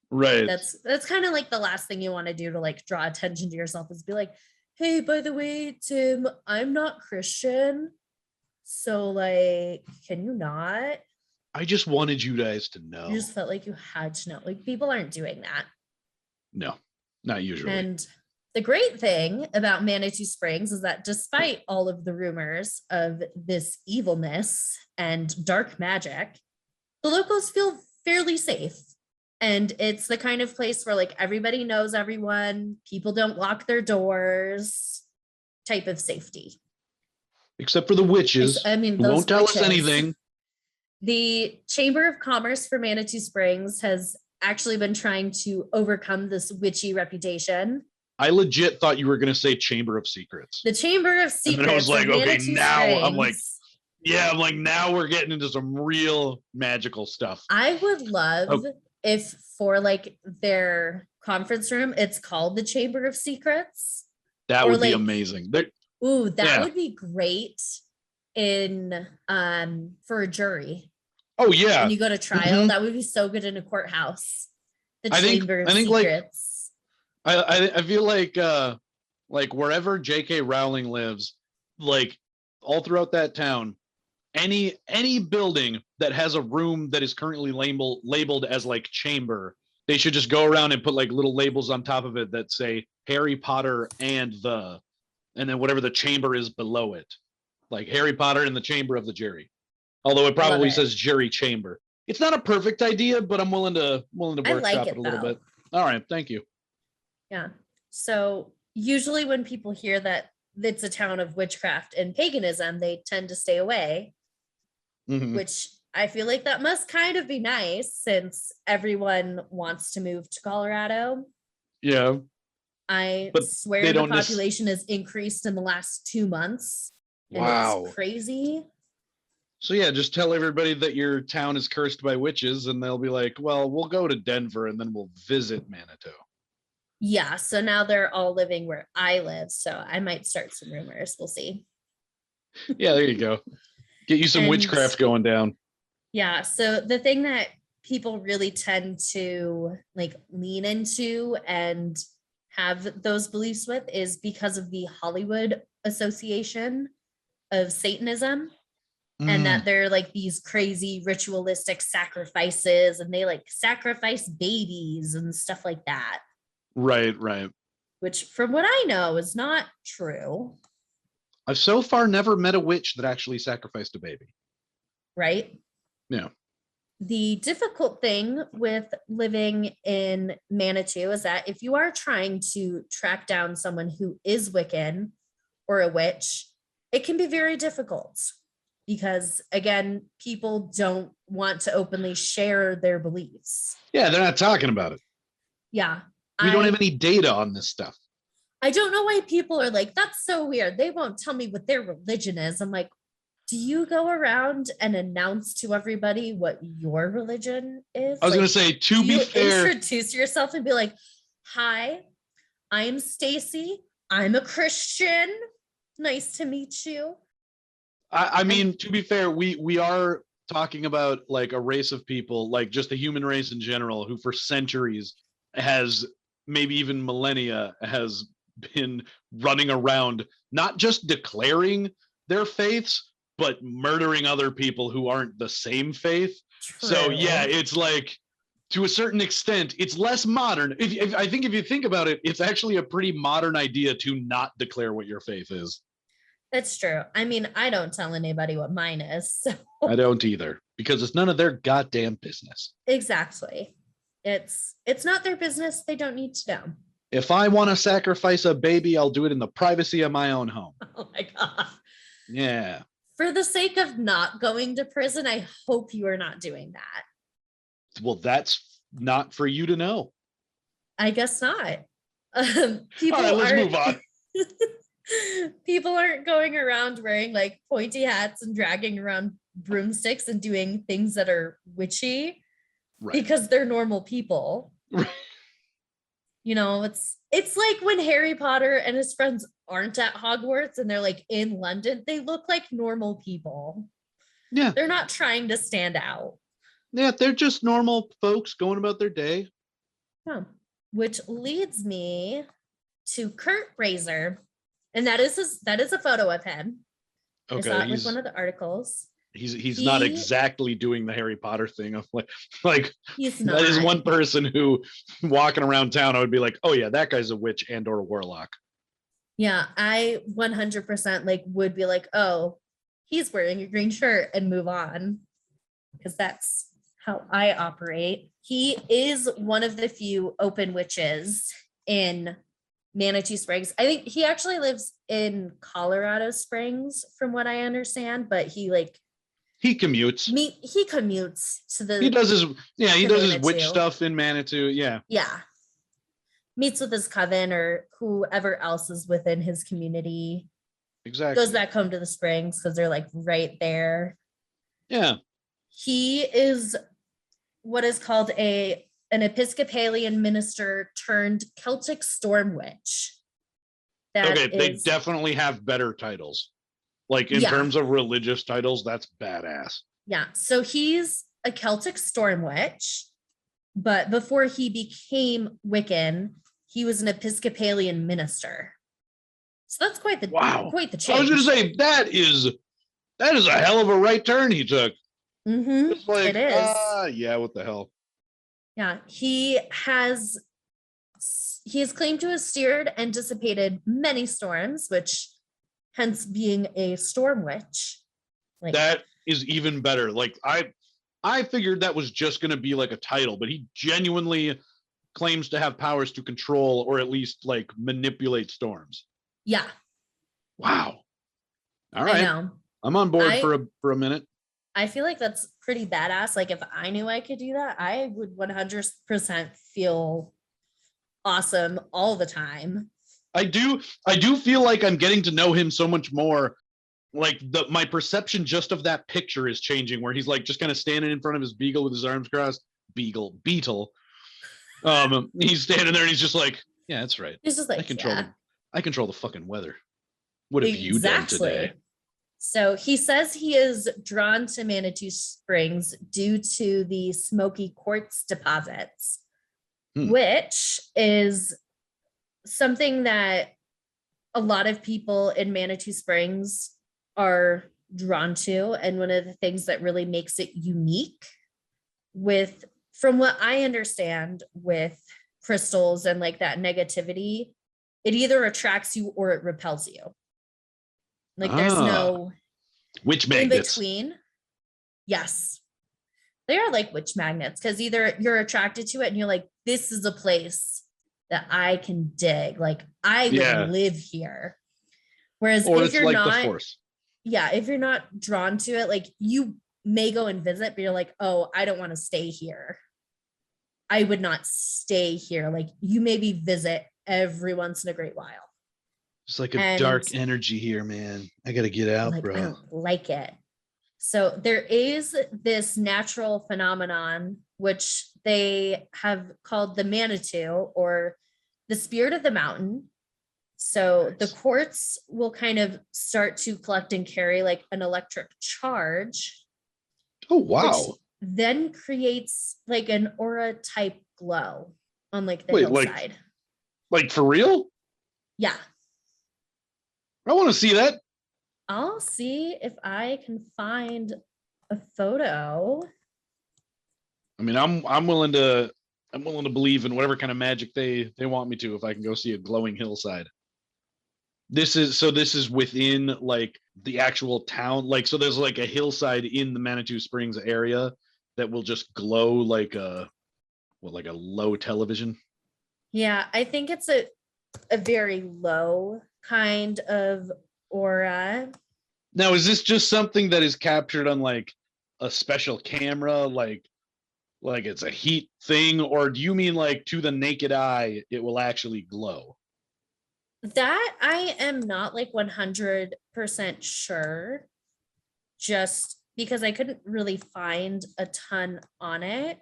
Right. That's kind of like the last thing you want to do to like draw attention to yourself is be like, hey, by the way, Tim, I'm not Christian. So like, can you not? I just wanted you guys to know. You just felt like you had to know. Like people aren't doing that. No, not usually. And the great thing about Manitou Springs is that despite all of the rumors of this evilness and dark magic, the locals feel fairly safe. And it's the kind of place where like everybody knows everyone, people don't lock their doors, type of safety. Except for the witches. I mean, who those won't tell witches. us anything. The Chamber of Commerce for Manitou Springs has actually been trying to overcome this witchy reputation. I legit thought you were going to say Chamber of Secrets. The Chamber of Secrets. And then I was like, okay, Manitou now Springs. I'm like, yeah, I'm like, now we're getting into some real magical stuff. I would love if for like their conference room, it's called the Chamber of Secrets. That would be amazing. Ooh, that would be great in for a jury. Oh yeah. When you go to trial, that would be so good in a courthouse. The Chamber of Secrets. I feel like wherever J.K. Rowling lives, like all throughout that town, any building that has a room that is currently labeled as like chamber, they should just go around and put like little labels on top of it that say Harry Potter and then whatever the chamber is below it, like Harry Potter in the chamber of the jury. Although it probably says jury chamber. It's not a perfect idea, but I'm willing to workshop it a little bit. All right, thank you. Yeah. So usually when people hear that it's a town of witchcraft and paganism, they tend to stay away, which I feel like that must kind of be nice since everyone wants to move to Colorado. Yeah. I swear the population has increased in the last 2 months. And it's crazy. So yeah, just tell everybody that your town is cursed by witches and they'll be like, well, we'll go to Denver and then we'll visit Manitou. Yeah, so now they're all living where I live, so I might start some rumors. We'll see. Yeah, there you go. Get you some witchcraft going down. Yeah, so the thing that people really tend to like lean into and have those beliefs with is because of the Hollywood Association of Satanism. And that they're like these crazy ritualistic sacrifices and they like sacrifice babies and stuff like that. Right. Which from what I know is not true. I've so far never met a witch that actually sacrificed a baby. Right? Yeah. The difficult thing with living in Manitou is that if you are trying to track down someone who is Wiccan or a witch, it can be very difficult. Because again, people don't want to openly share their beliefs. Yeah, they're not talking about it. Yeah. We don't have any data on this stuff. I don't know why people are like, that's so weird. They won't tell me what their religion is. I'm like, do you go around and announce to everybody what your religion is? I was going to say, to be fair, introduce yourself and be like, hi, I'm Stacy. I'm a Christian. Nice to meet you. I mean, to be fair, we are talking about like a race of people, like just the human race in general, who for centuries has, maybe even millennia, has been running around, not just declaring their faiths, but murdering other people who aren't the same faith. True. So yeah, it's like, to a certain extent, it's less modern. I think if you think about it, it's actually a pretty modern idea to not declare what your faith is. That's true. I mean, I don't tell anybody what mine is. So. I don't either, because it's none of their goddamn business. Exactly. It's not their business. They don't need to know. If I want to sacrifice a baby, I'll do it in the privacy of my own home. Oh my God. Yeah. For the sake of not going to prison, I hope you are not doing that. Well, that's not for you to know. I guess not. People All right, let's move on. People aren't going around wearing like pointy hats and dragging around broomsticks and doing things that are witchy because they're normal people. Right. You know, it's like when Harry Potter and his friends aren't at Hogwarts and they're like in London, they look like normal people. Yeah. They're not trying to stand out. Yeah, they're just normal folks going about their day. Yeah. Which leads me to Kurt Razor. And that is a photo of him. Okay, I saw it with one of the articles. He's not exactly doing the Harry Potter thing of like he's not. That is one person who walking around town I would be like, oh yeah, that guy's a witch and or a warlock. Yeah, I 100% like would be like, oh, he's wearing a green shirt and move on, because that's how I operate. He is one of the few open witches in Manitou Springs. I think he actually lives in Colorado Springs, from what I understand, but he commutes. he commutes to the. He does his witch Manitou. stuff in Manitou. Yeah. Yeah. Meets with his coven or whoever else is within his community. Exactly. Goes back home to the Springs because they're like right there. Yeah. He is what is called an Episcopalian minister turned Celtic storm witch. They definitely have better titles. Like in terms of religious titles, that's badass. Yeah. So he's a Celtic storm witch, but before he became Wiccan, he was an Episcopalian minister. So that's quite the change. I was going to say that is a hell of a right turn he took. Mm-hmm. It's like, it is. Yeah, what the hell? Yeah, he has claimed to have steered and dissipated many storms, which hence being a storm witch. Like that is even better. Like I figured that was just going to be like a title, but he genuinely claims to have powers to control or at least like manipulate storms. Yeah. Wow. All right. I know. I'm on board for a minute. I feel like that's pretty badass. Like if I knew I could do that, I would 100% feel awesome all the time. I do feel like I'm getting to know him so much more. Like my perception just of that picture is changing, where he's like just kind of standing in front of his beagle with his arms crossed. Beetle. He's standing there and he's just like, yeah, that's right. He's just like, I control the fucking weather. What have you done today? So he says he is drawn to Manitou Springs due to the smoky quartz deposits, which is something that a lot of people in Manitou Springs are drawn to. And one of the things that really makes it unique from what I understand with crystals and like that negativity, it either attracts you or it repels you. Like there's no witch magnets in between. Yes. They are like witch magnets because either you're attracted to it and you're like, this is a place that I can dig. Like I would live here. Whereas if you're like not, if you're not drawn to it, like you may go and visit, but you're like, oh, I don't want to stay here. I would not stay here. Like you maybe visit every once in a great while. It's like a dark energy here, man. I got to get out, like, bro. I don't like it. So there is this natural phenomenon, which they have called the Manitou or the spirit of the mountain. So the quartz will kind of start to collect and carry like an electric charge. Oh, wow. Which then creates like an aura type glow on like the hillside. Like for real? Yeah. I want to see that. I'll see if I can find a photo. I mean, I'm willing to believe in whatever kind of magic they want me to if I can go see a glowing hillside. This is within like the actual town. Like so there's like a hillside in the Manitou Springs area that will just glow like a low television. Yeah, I think it's a very low kind of aura. Now, is this just something that is captured on like a special camera, like it's a heat thing, or do you mean like to the naked eye it will actually glow? That I am not like 100% sure, just because I couldn't really find a ton on it.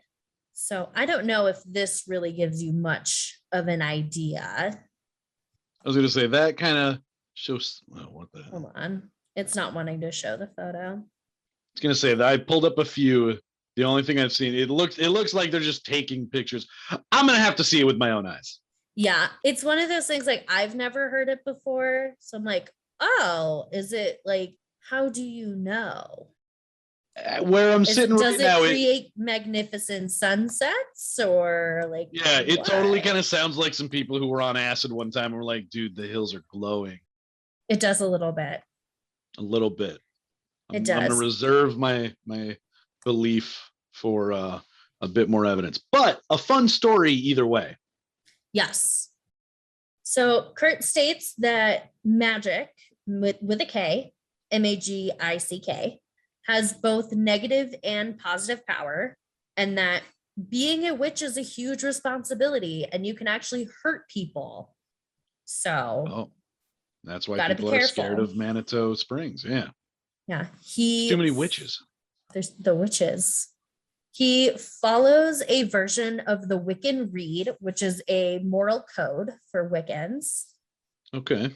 So I don't know if this really gives you much of an idea. I was going to say that kind of shows. Oh, what the hell? Hold on. It's not wanting to show the photo. I was going to say that I pulled up a few. The only thing I've seen, it looks like they're just taking pictures. I'm going to have to see it with my own eyes. Yeah, it's one of those things like I've never heard it before. So I'm like, oh, is it like, how do you know? Where I'm sitting right now. Does it create magnificent sunsets or like? Yeah, it totally kind of sounds like some people who were on acid one time and were like, dude, the hills are glowing. It does a little bit. A little bit. It does. I'm going to reserve my belief for a bit more evidence, but a fun story either way. Yes. So Kurt states that magic with a K, Magick, has both negative and positive power, and that being a witch is a huge responsibility and you can actually hurt people. So that's why people are scared of Manitou Springs. Yeah. Yeah. There's too many witches. There's the witches. He follows a version of the Wiccan Rede, which is a moral code for Wiccans. Okay.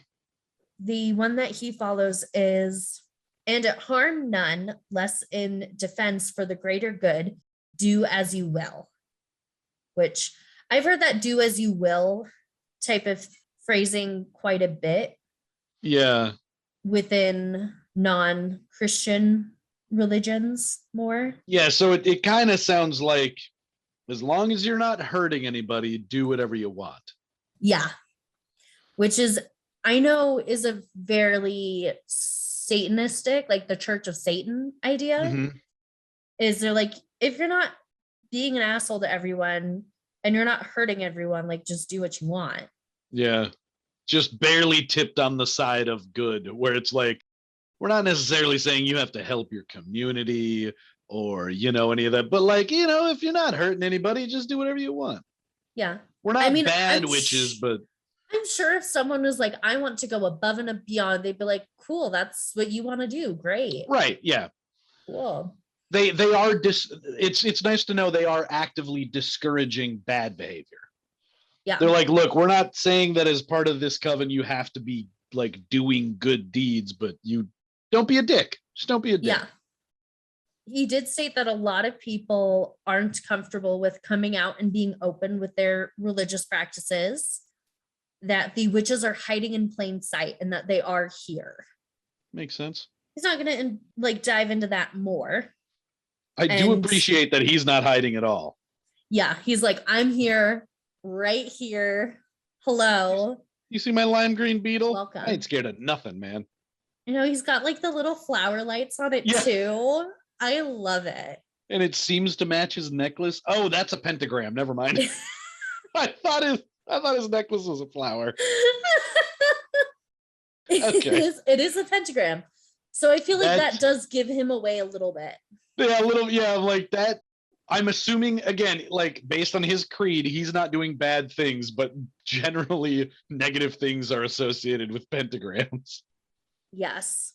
The one that he follows is, and it harm none, less in defense for the greater good, do as you will. Which I've heard that do as you will type of phrasing quite a bit. Yeah. Within non-Christian religions more. Yeah, so it kind of sounds like as long as you're not hurting anybody, do whatever you want. Yeah. Which is, I know, is a very Satanistic, like the Church of Satan idea. Mm-hmm. Is they're like, if you're not being an asshole to everyone and you're not hurting everyone, like just do what you want. Yeah. Just barely tipped on the side of good, where it's like, we're not necessarily saying you have to help your community or, any of that, but like, if you're not hurting anybody, just do whatever you want. Yeah. We're not bad witches, but I'm sure if someone was like, I want to go above and beyond, they'd be like, cool, that's what you want to do. Great. Right. Yeah. Cool. They are it's nice to know they are actively discouraging bad behavior. Yeah. They're like, look, we're not saying that as part of this coven you have to be like doing good deeds, but you don't be a dick. Just don't be a dick. Yeah. He did state that a lot of people aren't comfortable with coming out and being open with their religious practices, that the witches are hiding in plain sight and that they are here. Makes sense. He's not going to dive into that more. I do appreciate that he's not hiding at all. Yeah. He's like, I'm here, right here. Hello. You see my lime green beetle? Welcome. I ain't scared of nothing, man. He's got like the little flower lights on it too. I love it. And it seems to match his necklace. Oh, that's a pentagram. Never mind. I thought his necklace was a flower. Okay. It is a pentagram. So I feel like that does give him away a little bit. Yeah, like that. I'm assuming, again, like based on his creed, he's not doing bad things, but generally negative things are associated with pentagrams. Yes.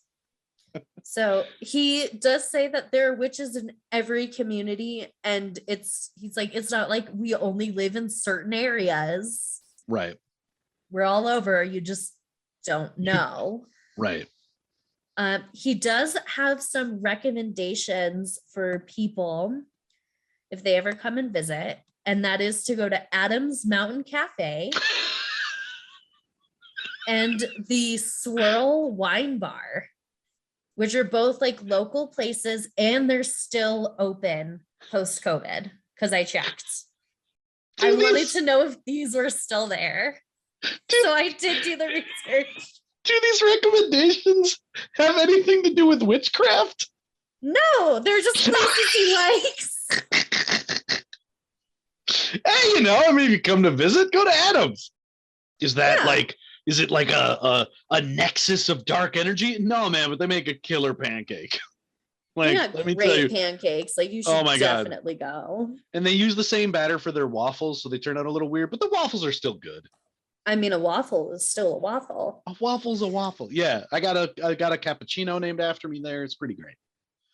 So he does say that there are witches in every community, and he's like, it's not like we only live in certain areas. Right. We're all over. You just don't know. Right. He does have some recommendations for people if they ever come and visit, and that is to go to Adam's Mountain Cafe and the Swirl Wine Bar, which are both like local places, and they're still open post-COVID because I checked. I wanted to know if these were still there. So I did do the research. Do these recommendations have anything to do with witchcraft? No, they're just places he likes. Hey, if you come to visit, go to Adam's. Is that is it like a nexus of dark energy? No, man, but they make a killer pancake. Let me tell you, pancakes. Like, you should definitely go. And they use the same batter for their waffles, so they turn out a little weird, but the waffles are still good. I mean, a waffle is still a waffle. A waffle's a waffle. Yeah, I got a cappuccino named after me there. It's pretty great.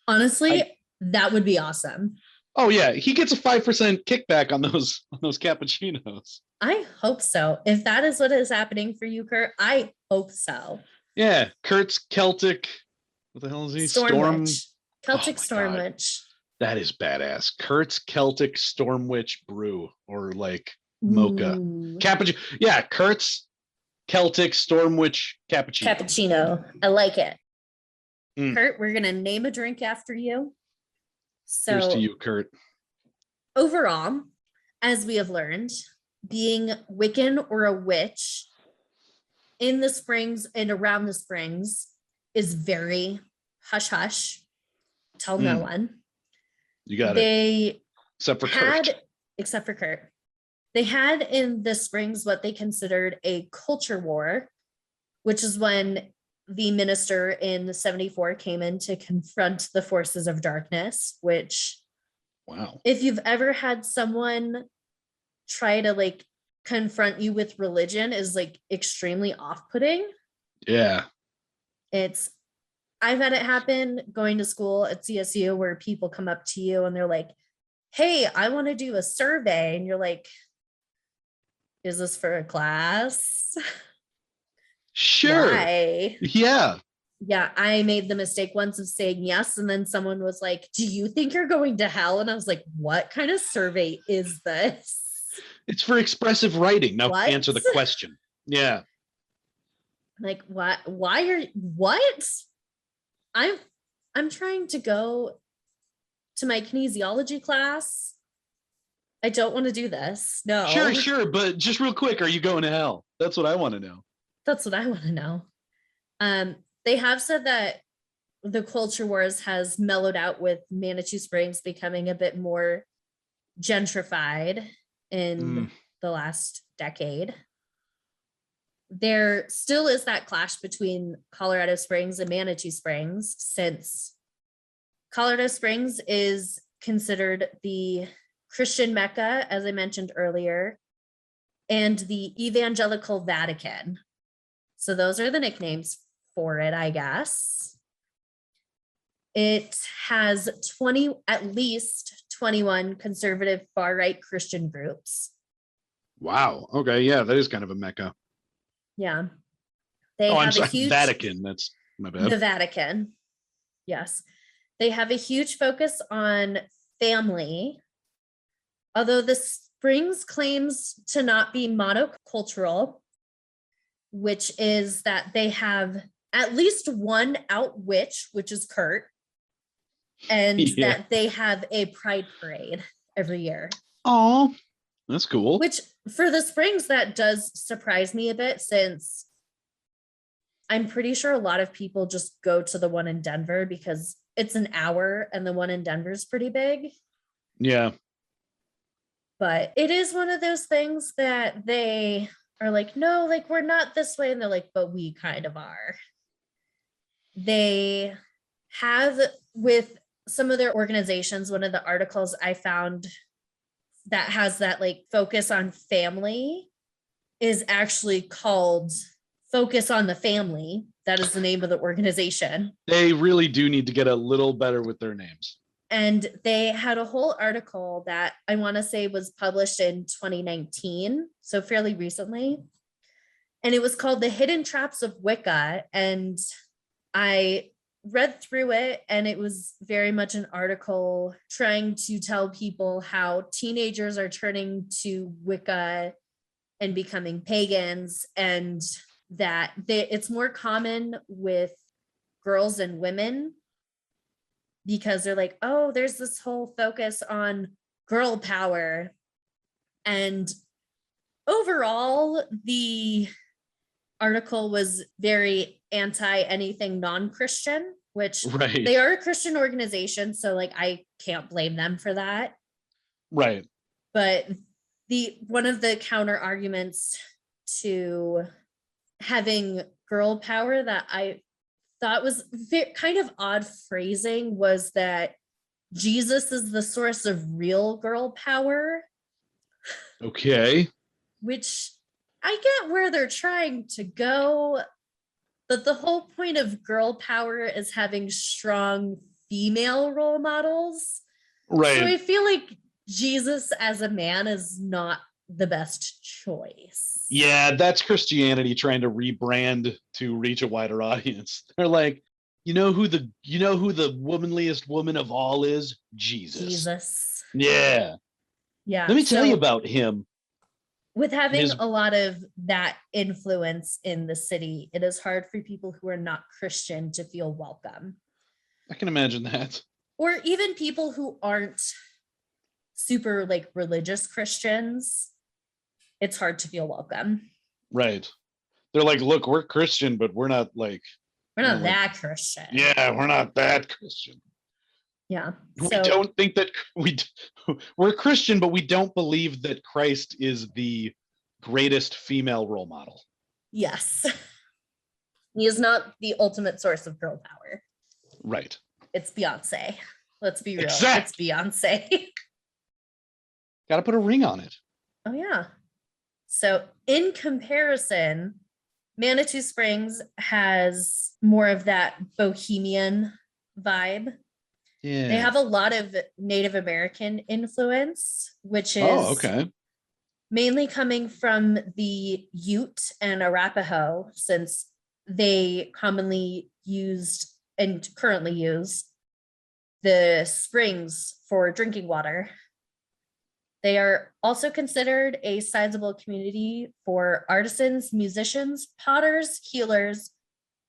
Honestly, that would be awesome. Oh yeah, he gets a 5% kickback on those cappuccinos. I hope so. If that is what is happening for you, Kurt, I hope so. Yeah, Kurt's Celtic. What the hell is he? Storm Witch. Celtic Storm Witch. That is badass. Kurt's Celtic Storm Witch brew, or like mocha cappuccino. Yeah, Kurt's Celtic Storm Witch cappuccino. I like it. Kurt, we're gonna name a drink after you. So here's to you, Kurt. Overall, as we have learned, being Wiccan or a witch in the Springs and around the Springs is very hush hush. Tell no one. You got it. They Except for had, Kurt. except for Kurt, they had in the Springs what they considered a culture war, which is when the minister in 74 came in to confront the forces of darkness, which, wow, if you've ever had someone try to like confront you with religion, is like extremely off-putting. Yeah. I've had it happen going to school at CSU where people come up to you and they're like, hey, I want to do a survey. And you're like, is this for a class? Sure. Why? Yeah. Yeah, I made the mistake once of saying yes. And then someone was like, do you think you're going to hell? And I was like, what kind of survey is this? It's for expressive writing. Now What? answer the question. Yeah. Like, what? I'm trying to go to my kinesiology class. I don't want to do this. No. Sure. But just real quick, are you going to hell? That's what I want to know. That's what I want to know. They have said that the culture wars has mellowed out with Manitou Springs becoming a bit more gentrified in the last decade. There still is that clash between Colorado Springs and Manitou Springs, since Colorado Springs is considered the Christian Mecca, as I mentioned earlier, and the Evangelical Vatican. So those are the nicknames for it, I guess. It has at least 21 conservative far-right Christian groups. Wow. Okay. Yeah, that is kind of a mecca. Yeah. I'm sorry. Vatican. That's my bad. The Vatican. Yes. They have a huge focus on family, although the Springs claims to not be monocultural, which is that they have at least one out witch, which is Kurt, and that they have a pride parade every year. Oh, that's cool. Which for the Springs, that does surprise me a bit, since I'm pretty sure a lot of people just go to the one in Denver because it's an hour and the one in Denver is pretty big. Yeah. But it is one of those things that they are like, no, like we're not this way. And they're like, but we kind of are. They have, with some of their organizations, one of the articles I found that has that like focus on family is actually called Focus on the Family. That is the name of the organization. They really do need to get a little better with their names. And they had a whole article that I want to say was published in 2019, so fairly recently. And it was called The Hidden Traps of Wicca. And I read through it, and it was very much an article trying to tell people how teenagers are turning to Wicca and becoming pagans, and that it's more common with girls and women because they're like, oh, there's this whole focus on girl power. And overall, the article was very anti anything non-Christian, which they are a Christian organization, so like I can't blame them for that. Right. But one of the counter arguments to having girl power that I thought was kind of odd phrasing was that Jesus is the source of real girl power. Okay. Which I get where they're trying to go, but the whole point of girl power is having strong female role models. Right. So I feel like Jesus as a man is not the best choice. Yeah, that's Christianity trying to rebrand to reach a wider audience. They're like, you know who the womanliest woman of all is? Jesus. Yeah. Yeah. Let me tell you about him. With having a lot of that influence in the city, it is hard for people who are not Christian to feel welcome. I can imagine that. Or even people who aren't super like religious Christians, it's hard to feel welcome. Right. They're like, look, we're Christian, but we're not that Christian. Yeah, we're not that Christian. Yeah. We So don't think that we're Christian, but we don't believe that Christ is the greatest female role model. yes. He is not the ultimate source of girl power. Right. It's Beyonce. Let's be real. Exactly. It's Beyonce. Got to put a ring on it. Oh, yeah. So in comparison, Manitou Springs has more of that bohemian vibe. Yeah. They have a lot of Native American influence, which is okay. mainly coming from the Ute and Arapaho, since they commonly used and currently use the springs for drinking water. They are also considered a sizable community for artisans, musicians, potters, healers,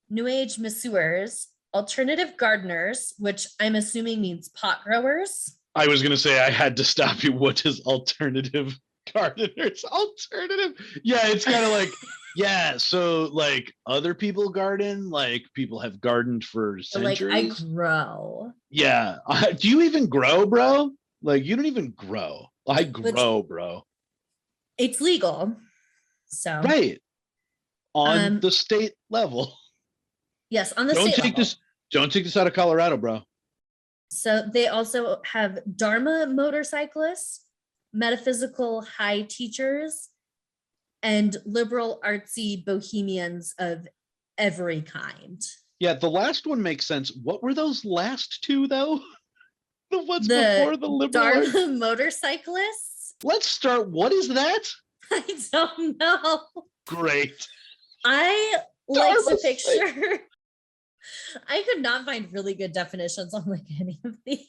New Age masseurs, alternative gardeners, which I'm assuming means pot growers. I was going to say I had to stop you. What is alternative gardeners? Alternative? Yeah, it's kind of like, yeah, so like other people garden, like people have gardened for centuries. Like I grow. Yeah. Do you even grow, bro? Like you don't even grow. I grow, bro. It's legal. So right. On the state level. Yes, on the state level. Don't take this out of Colorado, bro. So they also have Dharma motorcyclists, metaphysical high teachers, and liberal artsy bohemians of every kind. Yeah, the last one makes sense. What were those last two, though? The ones before the liberal Dharma motorcyclists? Let's start. What is that? I don't know. Great. I like to picture. I could not find really good definitions on like any of these.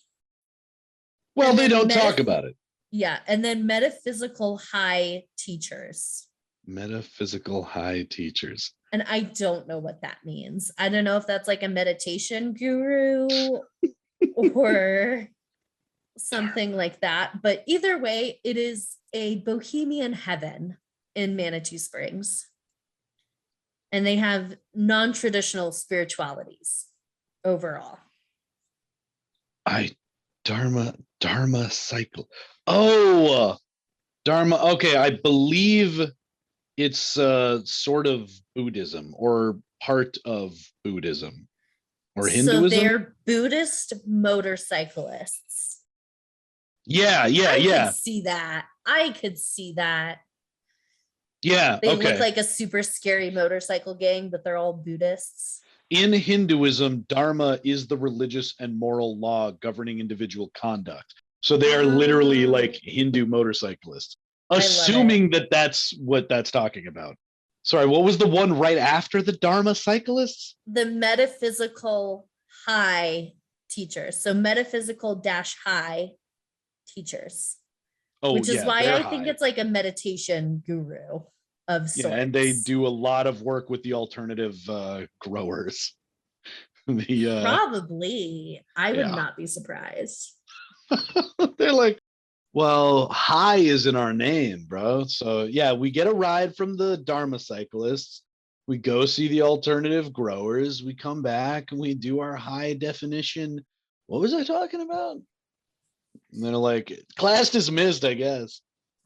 Well, they don't talk about it. Yeah, and then metaphysical high teachers. Metaphysical high teachers. And I don't know what that means. I don't know if that's like a meditation guru or something like that. But either way, it is a bohemian heaven in Manitou Springs. And they have non-traditional spiritualities overall. Dharma cycle. Oh, Dharma. Okay, I believe it's sort of Buddhism or part of Buddhism or Hinduism. So they're Buddhist motorcyclists. Yeah. I could see that. Yeah, they look like a super scary motorcycle gang, but they're all Buddhists. In Hinduism, Dharma is the religious and moral law governing individual conduct. So they are literally like Hindu motorcyclists, assuming that that's what that's talking about. Sorry, what was the one right after the Dharma cyclists? The metaphysical high teachers. So metaphysical high teachers. Oh, which is why I think it's like a meditation guru of sorts. Yeah, and they do a lot of work with the alternative growers. Probably. I would not be surprised. They're like, well, high is in our name, bro. So yeah, we get a ride from the Dharma cyclists. We go see the alternative growers. We come back and we do our high definition. What was I talking about? And they're like, class dismissed, I guess.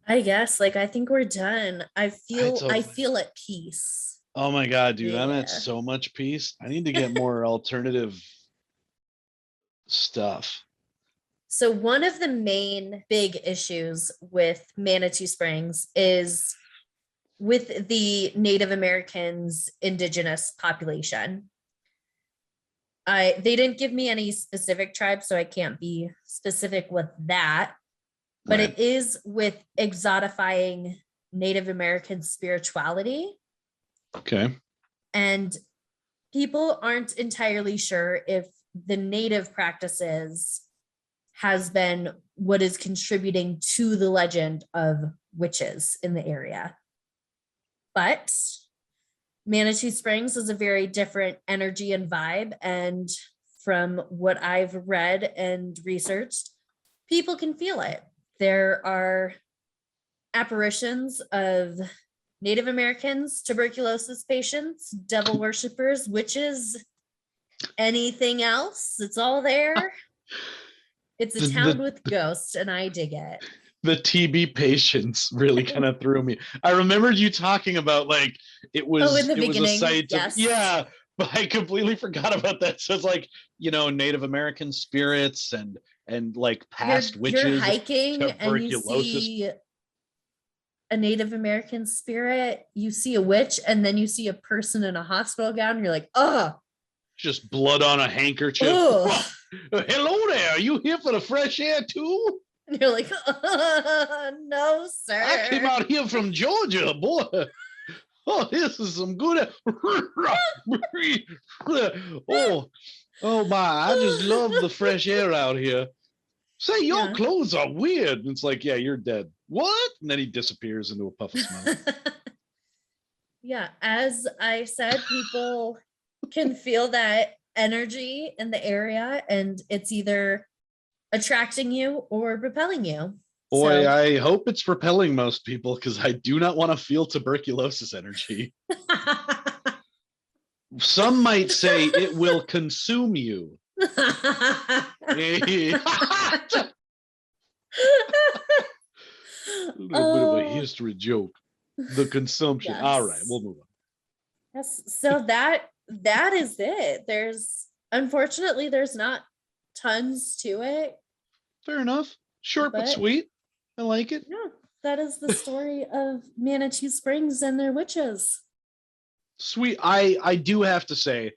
Like, I think we're done. I feel at peace. Oh my God, dude, I'm at so much peace. I need to get more alternative stuff. So one of the main big issues with Manitou Springs is with the Native Americans indigenous population. They didn't give me any specific tribes, so I can't be specific with that. But it is with exotifying Native American spirituality. Okay. And people aren't entirely sure if the Native practices has been what is contributing to the legend of witches in the area. But Manitou Springs is a very different energy and vibe. And from what I've read and researched, people can feel it. There are apparitions of Native Americans, tuberculosis patients, devil worshippers, witches, anything else. It's all there. It's a town with ghosts, and I dig it. The TB patients really kind of threw me. I remembered you talking about like it was in the beginning, a site yes. yeah, but I completely forgot about that. So it's like, you know, Native American spirits and like past witches. You're hiking and you see a Native American spirit, you see a witch, and then you see a person in a hospital gown, and you're like, oh, just blood on a handkerchief. Oh, hello there. Are you here for the fresh air too? And you're like, no, sir. I came out here from Georgia, boy. Oh, this is some good. Oh my! I just love the fresh air out here. Say, your clothes are weird. And it's like, yeah, you're dead. What? And then he disappears into a puff of smoke. Yeah, as I said, people can feel that energy in the area, and it's either attracting you or repelling you. Boy, so. I hope it's repelling most people, because I do not want to feel tuberculosis energy. Some might say it will consume you. A little bit of a history joke. The consumption. Yes. All right, we'll move on. Yes. So that is it. Unfortunately there's not tons to it. Fair enough. Short but sweet. I like it. Yeah, that is the story of Manitou Springs and their witches. Sweet. I do have to say,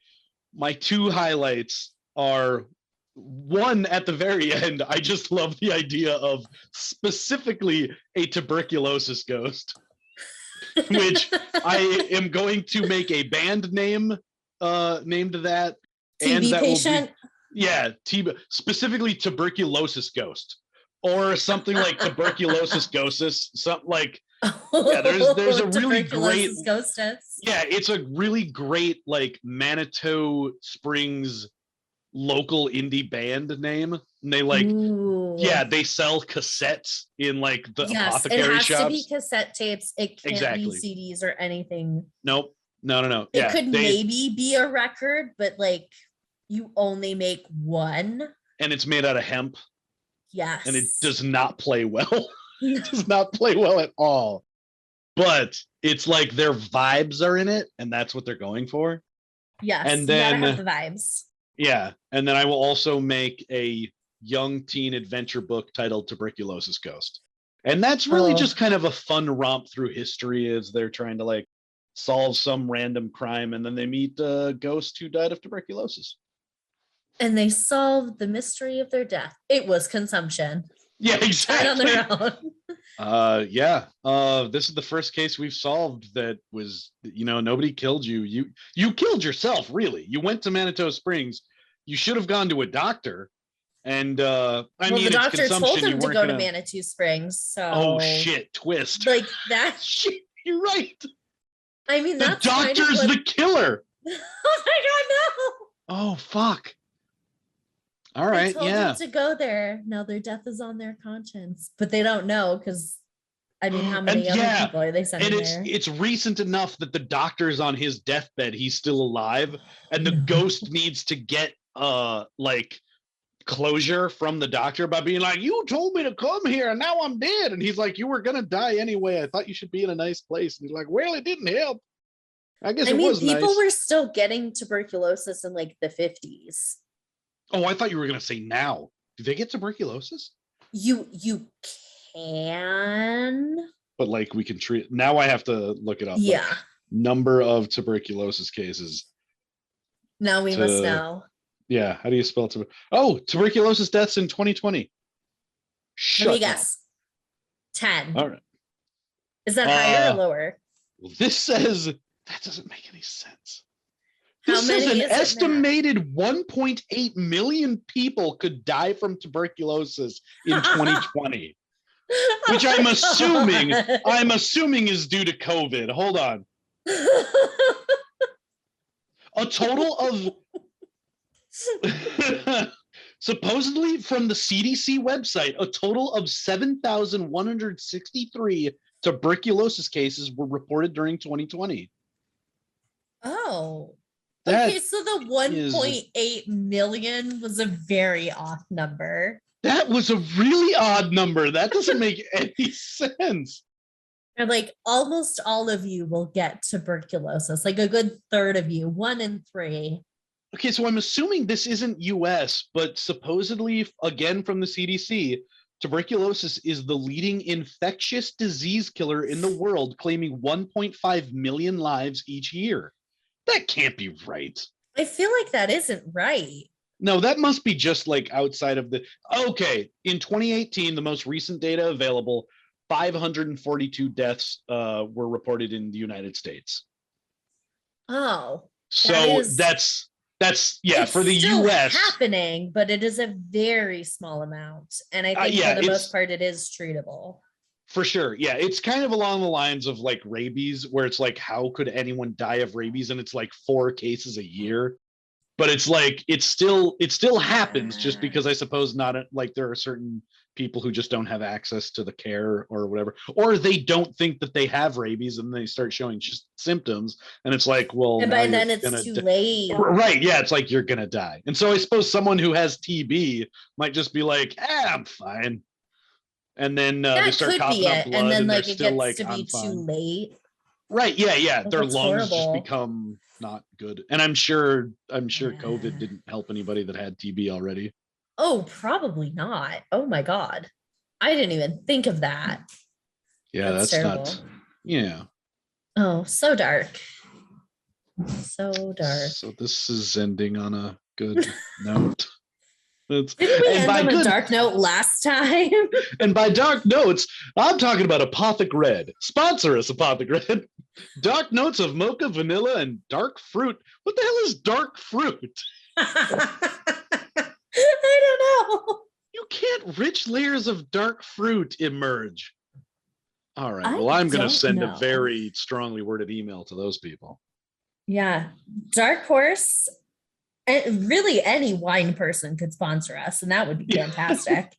my two highlights are, one, at the very end, I just love the idea of specifically a tuberculosis ghost, which I am going to make a band name named that. TB and that patient. Specifically tuberculosis ghost, or something like tuberculosis ghostus, something like. Yeah, there's a really great ghostess. Yeah, it's a really great like Manitou Springs local indie band name. And they like they sell cassettes in like the apothecary shops. It has to be cassette tapes. It can't be CDs or anything. Nope. No. It could maybe be a record, but like you only make one. And it's made out of hemp. Yes. And it does not play well. It does not play well at all. But it's like their vibes are in it, and that's what they're going for. Yes. And then you gotta have the vibes. Yeah. And then I will also make a young teen adventure book titled Tuberculosis Ghost. And that's really just kind of a fun romp through history as they're trying to like solve some random crime, and then they meet a ghost who died of tuberculosis. And they solved the mystery of their death. It was consumption. Yeah, exactly. On their own. This is the first case we've solved that was, nobody killed you. You killed yourself, really. You went to Manitou Springs. You should have gone to a doctor. And the doctor told him to go to Manitou Springs. So oh shit, twist. Like that. Shit, you're right. I mean, the doctor's the killer. Oh my god, no. Oh fuck. All right, told them to go there. Now their death is on their conscience, but they don't know because, I mean, how many other people are they sending there? It's recent enough that the doctor's on his deathbed. He's still alive, and the ghost needs to get like closure from the doctor by being like, "You told me to come here, and now I'm dead." And he's like, "You were gonna die anyway. I thought you should be in a nice place." And he's like, "Well, it didn't help. I guess it was nice." People were still getting tuberculosis in like the 50s. Oh, I thought you were going to say now. Do they get tuberculosis? You can. But like we can treat. Now I have to look it up. Yeah. Like, number of tuberculosis cases. Now we must know. Yeah. How do you spell tuberculosis deaths in 2020? Let me guess. 10. All right. Is that higher or lower? Well, this says that doesn't make any sense. This says an estimated 1.8 million people could die from tuberculosis in 2020, which I'm assuming is due to COVID. Hold on. A total of supposedly from the CDC website, a total of 7,163 tuberculosis cases were reported during 2020. Oh. Okay, so the 1.8 million was a very off number. That was a really odd number. That doesn't make any sense. And like almost all of you will get tuberculosis, like a good third of you, 1 in 3. Okay, so I'm assuming this isn't US, but supposedly, again from the CDC, tuberculosis is the leading infectious disease killer in the world, claiming 1.5 million lives each year. That can't be right. I feel like that isn't right. No, that must be just like outside of the. Okay, in 2018, the most recent data available, 542 deaths were reported in the United States. Oh, so that's yeah, for the US happening, but it is a very small amount, and I think for the most part it is treatable. For sure. Yeah, it's kind of along the lines of like rabies, where it's like, how could anyone die of rabies? And it's like 4 cases a year. But it's like it still happens, just because I suppose not like there are certain people who just don't have access to the care or whatever, or they don't think that they have rabies and they start showing just symptoms, and it's like, well, and by then it's too late. Right? Yeah, it's like you're gonna die. And so I suppose someone who has TB might just be like, I'm fine, and then they start coughing up blood, and then like it gets like, to be too late. Right? Yeah. Their lungs just become not good, and I'm sure COVID didn't help anybody that had TB already. Oh, probably not. Oh my God, I didn't even think of that. Yeah, that's not. Yeah. Oh, so dark. So dark. So this is ending on a good note. Didn't we end on a dark note last time? And by dark notes, I'm talking about Apothic Red. Sponsor us, Apothic Red. Dark notes of mocha, vanilla, and dark fruit. What the hell is dark fruit? I don't know. You can't rich layers of dark fruit emerge. All right. Well, I'm going to send a very strongly worded email to those people. Yeah. Dark Horse. Really, any wine person could sponsor us, and that would be fantastic.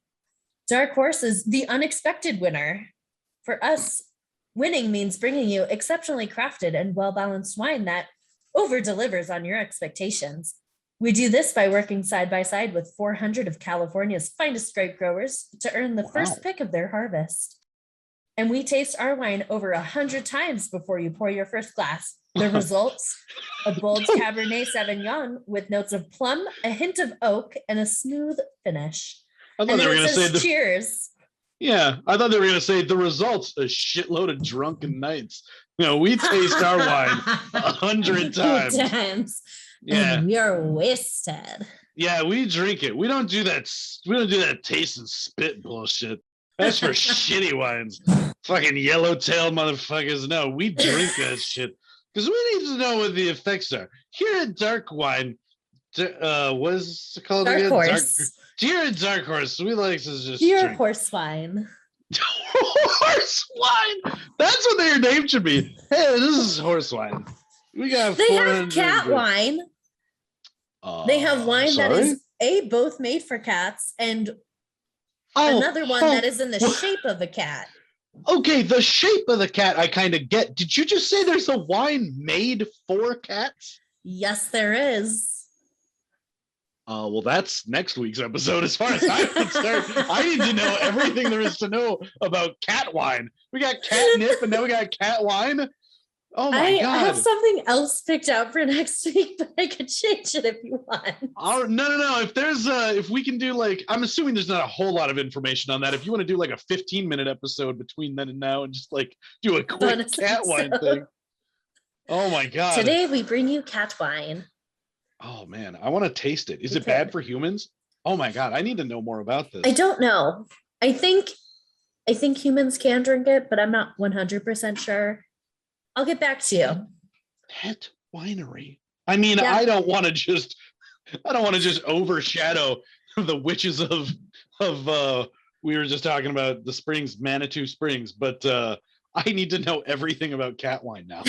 Dark Horse is the unexpected winner. For us, winning means bringing you exceptionally crafted and well-balanced wine that over-delivers on your expectations. We do this by working side by side with 400 of California's finest grape growers to earn the first pick of their harvest. And we taste our wine over 100 times before you pour your first glass. The results, a bold Cabernet Sauvignon with notes of plum, a hint of oak, and a smooth finish. I thought they were going to say cheers. Yeah, I thought they were going to say the results, a shitload of drunken nights. You know, we taste our wine 100 times. Yeah, and we are wasted. Yeah, we drink it. We don't do that. We don't do that taste and spit bullshit. That's for shitty wines. Fucking yellowtail motherfuckers. No, we drink that shit because we need to know what the effects are. Here at Dark Wine, what is it called again? Horse. Here at Dark Horse, we like to just drink horse wine. Horse wine. That's what their name should be. Hey, this is horse wine. We got. They have cat wine. They have wine that is both made for cats and another one that is in the shape of a cat. Okay, the shape of the cat I kind of get. Did you just say there's a wine made for cats? Yes, there is. Well, that's next week's episode as far as I'm concerned. I need to know everything there is to know about cat wine. We got catnip and now we got cat wine. Oh my God. I have something else picked out for next week, but I could change it if you want. No. If there's if we can do like, I'm assuming there's not a whole lot of information on that. If you want to do like a 15-minute episode between then and now and just like do a quick cat wine thing. Oh my God. Today we bring you cat wine. Oh man, I want to taste it. Is it bad for humans? Oh my God, I need to know more about this. I don't know. I think humans can drink it, but I'm not 100% sure. I'll get back to you. Pet winery. I mean, yeah. I don't want to just overshadow the witches of we were just talking about the springs, Manitou Springs, but I need to know everything about cat wine now.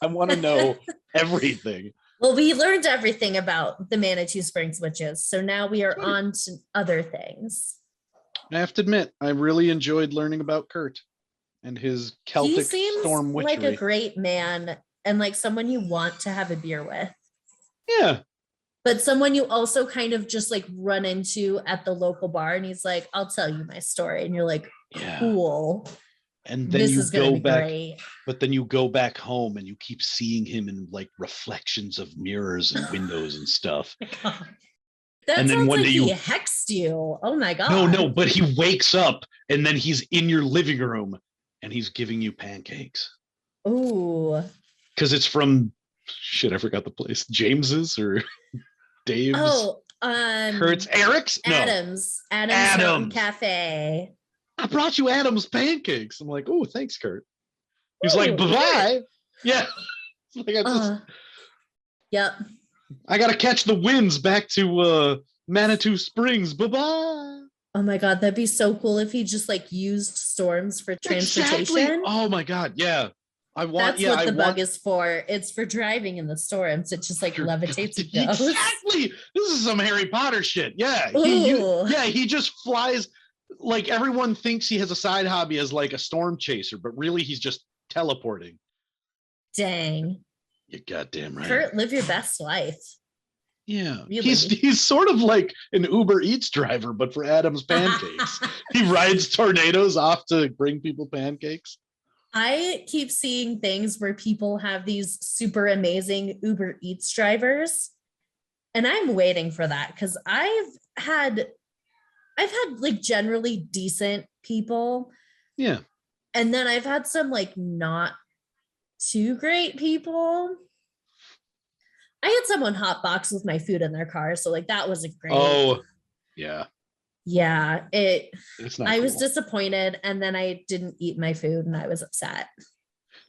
I want to know everything. Well, we learned everything about the Manitou Springs Witches, so now we are on to other things. I have to admit, I really enjoyed learning about Kurt and his Celtic storm witchery. Like a great man and like someone you want to have a beer with. Yeah. But someone you also kind of just like run into at the local bar, and he's like, I'll tell you my story. And you're like, cool. And then This you is gonna go be back, great. but then you go back home and you keep seeing him in like reflections of mirrors and windows and stuff. That and then sounds one like day he hexed you. Oh my God. No, but he wakes up and then he's in your living room and he's giving you pancakes. Ooh. Because it's from shit, I forgot the place. James's or Dave's. Oh, Kurt's, Eric's? No. Adams Mountain Cafe. I brought you Adam's pancakes. I'm like, oh, thanks, Kurt. He's like, bye-bye. Yeah. Like, Yep. I gotta catch the winds back to Manitou Springs. Bye-bye. Oh my God, that'd be so cool if he just like used storms for transportation. Exactly. Oh my God, yeah. That's what the bug is for. It's for driving in the storms. It just like levitates and goes. Exactly. This is some Harry Potter shit. Yeah. He just flies. Like everyone thinks he has a side hobby as like a storm chaser, but really he's just teleporting. Dang. You're goddamn right. Kurt, live your best life. Yeah. Really? He's sort of like an Uber Eats driver, but for Adam's pancakes. He rides tornadoes off to bring people pancakes. I keep seeing things where people have these super amazing Uber Eats drivers. And I'm waiting for that because I've had like generally decent people. Yeah. And then I've had some like not too great people. I had someone hotbox with my food in their car. So like that wasn't great. Oh, yeah. Yeah. It's not I was cool. disappointed and then I didn't eat my food and I was upset.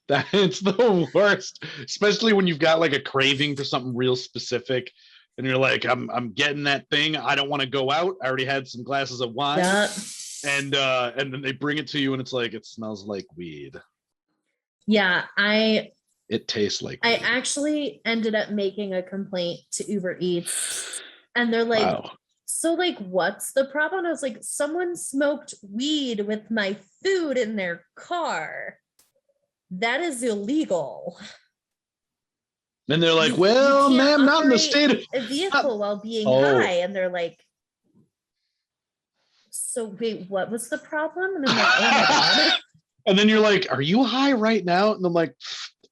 That's the worst, especially when you've got like a craving for something real specific. And you're like, I'm getting that thing. I don't want to go out. I already had some glasses of wine. Yep. And then they bring it to you and it's like, it smells like weed. Yeah, it tastes like weed. I actually ended up making a complaint to Uber Eats. And they're like, wow. So like, what's the problem? I was like, someone smoked weed with my food in their car. That is illegal. And they're like, well, ma'am, not in the state of a vehicle while being high. And they're like, so wait, what was the problem? And I'm like, oh my God. And then you're like, are you high right now? And I'm like,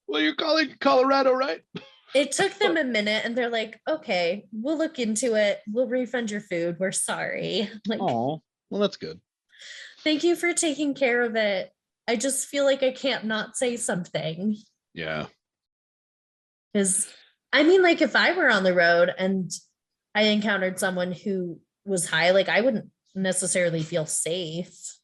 well, you're calling Colorado, right? It took them a minute and they're like, okay, we'll look into it. We'll refund your food. We're sorry. Like, oh, well, that's good. Thank you for taking care of it. I just feel like I can't not say something. Yeah. Because I mean, like if I were on the road and I encountered someone who was high, like I wouldn't necessarily feel safe.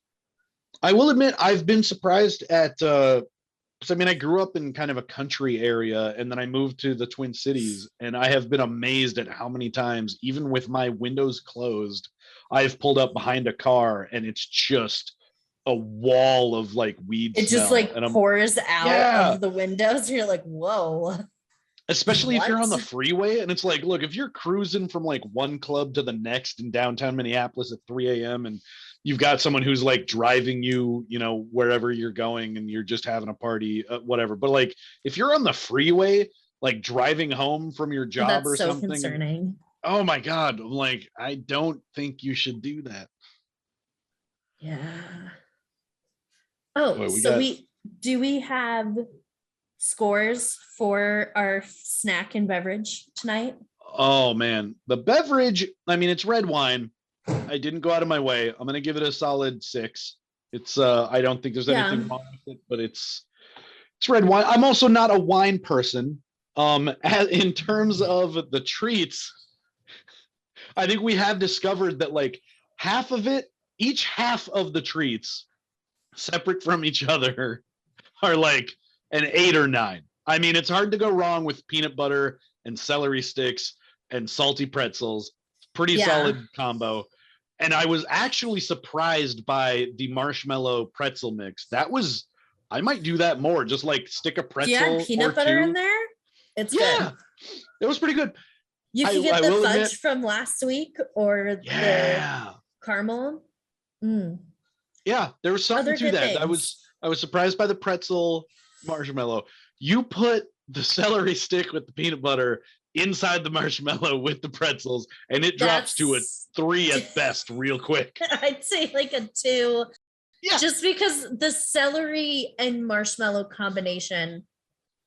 I will admit I've been surprised at because I mean I grew up in kind of a country area and then I moved to the Twin Cities and I have been amazed at how many times, even with my windows closed, I've pulled up behind a car and it's just a wall of like weed it smell. Just like pours out of the windows and you're like, whoa. Especially if you're on the freeway and it's like, look, if you're cruising from like one club to the next in downtown Minneapolis at 3 a.m. and you've got someone who's like driving you, you know, wherever you're going and you're just having a party, whatever. But like, if you're on the freeway, like driving home from your job or something. That's so concerning. Oh my God. I'm like, I don't think you should do that. Yeah. Oh, boy, do we have scores for our snack and beverage tonight? Oh man, the beverage, I mean, it's red wine. I didn't go out of my way. I'm gonna give it a solid 6. It's I don't think there's anything wrong with it, but it's red wine. I'm also not a wine person. In terms of the treats, I think we have discovered that like half of it, each half of the treats, separate from each other, are like an 8 or 9. I mean, it's hard to go wrong with peanut butter and celery sticks and salty pretzels. Pretty solid combo. And I was actually surprised by the marshmallow pretzel mix. I might do that more. Just like stick a pretzel. Peanut butter in there. It's good. It was pretty good. You can get the fudge from last week or the caramel. Mm. Yeah, there was something to that. Things. I was surprised by the pretzel marshmallow. You put the celery stick with the peanut butter inside the marshmallow with the pretzels, and it drops to a 3 at best real quick. I'd say like a 2. Yeah. Just because the celery and marshmallow combination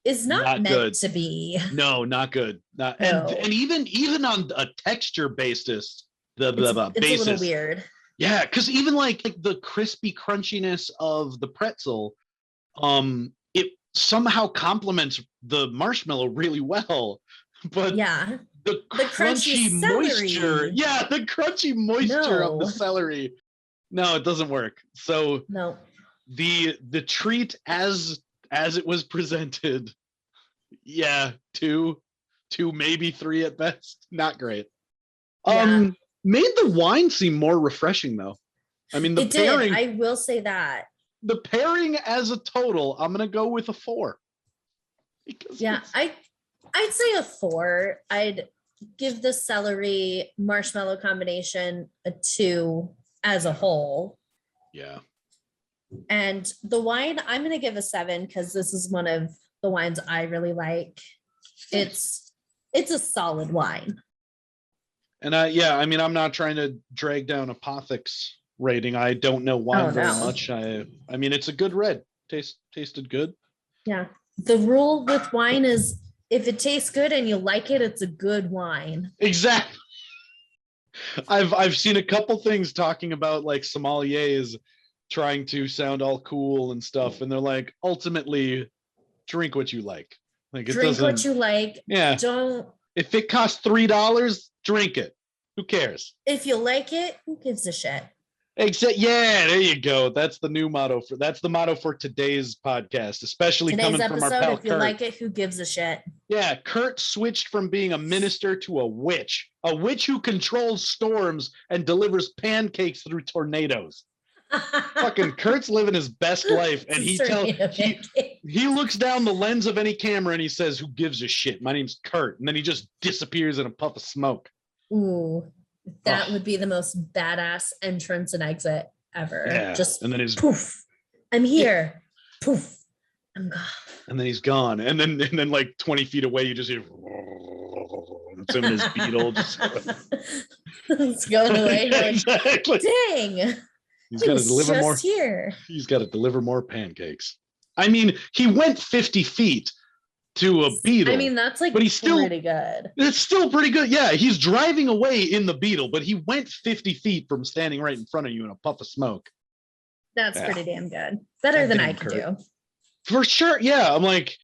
is not meant good to be. No, not good. Not No. and even on a texture basis, It's a little weird. Yeah, because even like the crispy crunchiness of the pretzel, it somehow complements the marshmallow really well. But yeah, the crunchy moisture, the crunchy moisture of the celery. No, it doesn't work. So no, the treat as it was presented, 2, maybe 3 at best. Not great. Made the wine seem more refreshing though. I mean, the pairing. I will say that. The pairing as a total, I'm gonna go with a 4. I'd say a 4. I'd give the celery marshmallow combination a 2 as a whole. Yeah. And the wine, I'm gonna give a 7 because this is one of the wines I really like. It's a solid wine. And I mean, I'm not trying to drag down Apothic's rating. I don't know wine very much. I mean, it's a good red. Tasted good. Yeah. The rule with wine is if it tastes good and you like it, it's a good wine. Exactly. I've seen a couple things talking about like sommeliers trying to sound all cool and stuff, and they're like, ultimately, drink what you like. Like it drink what you like. Yeah. Don't. If it costs $3, drink it. Who cares? If you like it, who gives a shit? There you go. That's the new motto for today's podcast, especially coming from our pal if you Kurt. like it, who gives a shit? Yeah, Kurt switched from being a minister to a witch who controls storms and delivers pancakes through tornadoes. Fucking Kurt's living his best life, and he looks down the lens of any camera and he says, "Who gives a shit? My name's Kurt," and then he just disappears in a puff of smoke. Ooh, that would be the most badass entrance and exit ever. Yeah. Just and then his poof, I'm here. Yeah. Poof, I'm gone. And then he's gone. And then like 20 feet away, you just hear it's him and his beetle just it's going away. Exactly. Dang. He's got to deliver more. Here. He's got to deliver more pancakes. I mean, he went 50 feet to a beetle. I mean, that's like, but he's still pretty good. It's still pretty good. Yeah, he's driving away in the beetle, but he went 50 feet from standing right in front of you in a puff of smoke. That's pretty damn good. Better than I could do. For sure. Yeah, I'm like,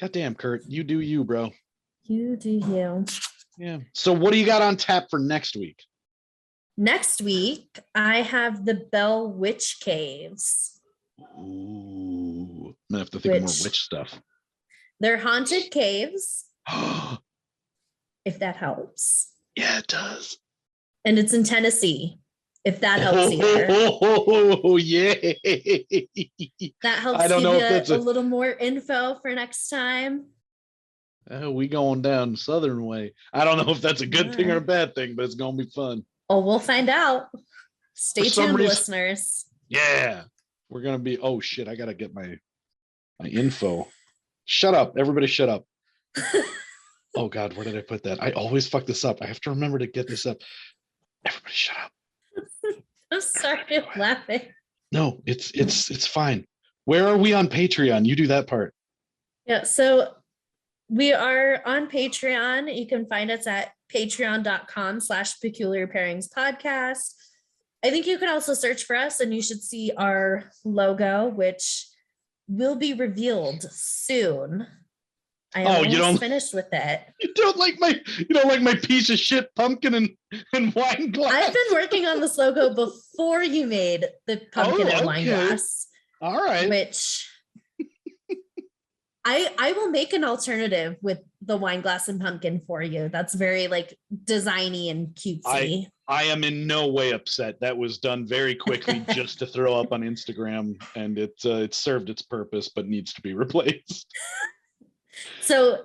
goddamn, Kurt, you do you, bro. You do you. Yeah. So what do you got on tap for next week? Next week, I have the Bell Witch Caves. Ooh, I'm gonna have to think of more witch stuff. They're haunted caves. If that helps. Yeah, it does. And it's in Tennessee. If that helps either. Oh, yeah. That helps give you a little more info for next time. We going down Southern way. I don't know if that's a good thing or a bad thing, but it's gonna be fun. Oh, we'll find out. Stay tuned, listeners. Yeah. We're gonna be shit. I gotta get my info. Shut up. Everybody shut up. Oh God, where did I put that? I always fuck this up. I have to remember to get this up. Everybody shut up. I'm sorry, I'm laughing. No, it's fine. Where are we on Patreon? You do that part. Yeah, so we are on Patreon. You can find us at patreon.com/peculiarpairingspodcast. I think you can also search for us and you should see our logo, which will be revealed soon. I am almost finished with it. You don't like my piece of shit pumpkin and wine glass. I've been working on this logo before you made the pumpkin and wine glass. All right. Which I will make an alternative with the wine glass and pumpkin for you. That's very like designy and cutesy. I am in no way upset. That was done very quickly just to throw up on Instagram, and it served its purpose, but needs to be replaced. So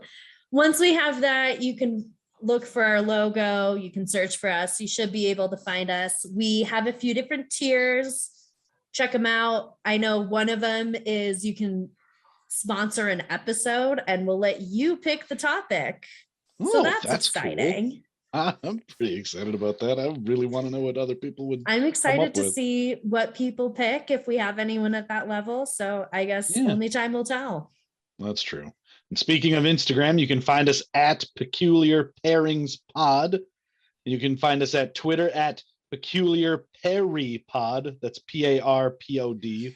once we have that, you can look for our logo. You can search for us. You should be able to find us. We have a few different tiers. Check them out. I know one of them is you can sponsor an episode and we'll let you pick the topic. So Oh, that's cool. exciting. I'm pretty excited about that. I really want to know what other people would. I'm come excited up to with. see what people pick if we have anyone at that level. So I guess Yeah. only time will tell. That's true. And speaking of Instagram, you can find us at peculiarpairingspod. You can find us at Twitter at peculiarpairipod. That's PARPOD.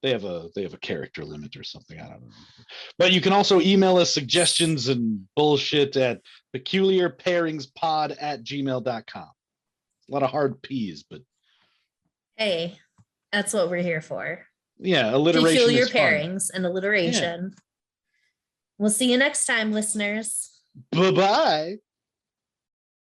They have a character limit or something. I don't know. But you can also email us suggestions and bullshit at peculiarpairingspod@gmail.com. A lot of hard P's, but Hey, that's what we're here for. yeah, alliteration Peculiar is fun. pairings and alliteration. Yeah. We'll see you next time, listeners. Bye-bye.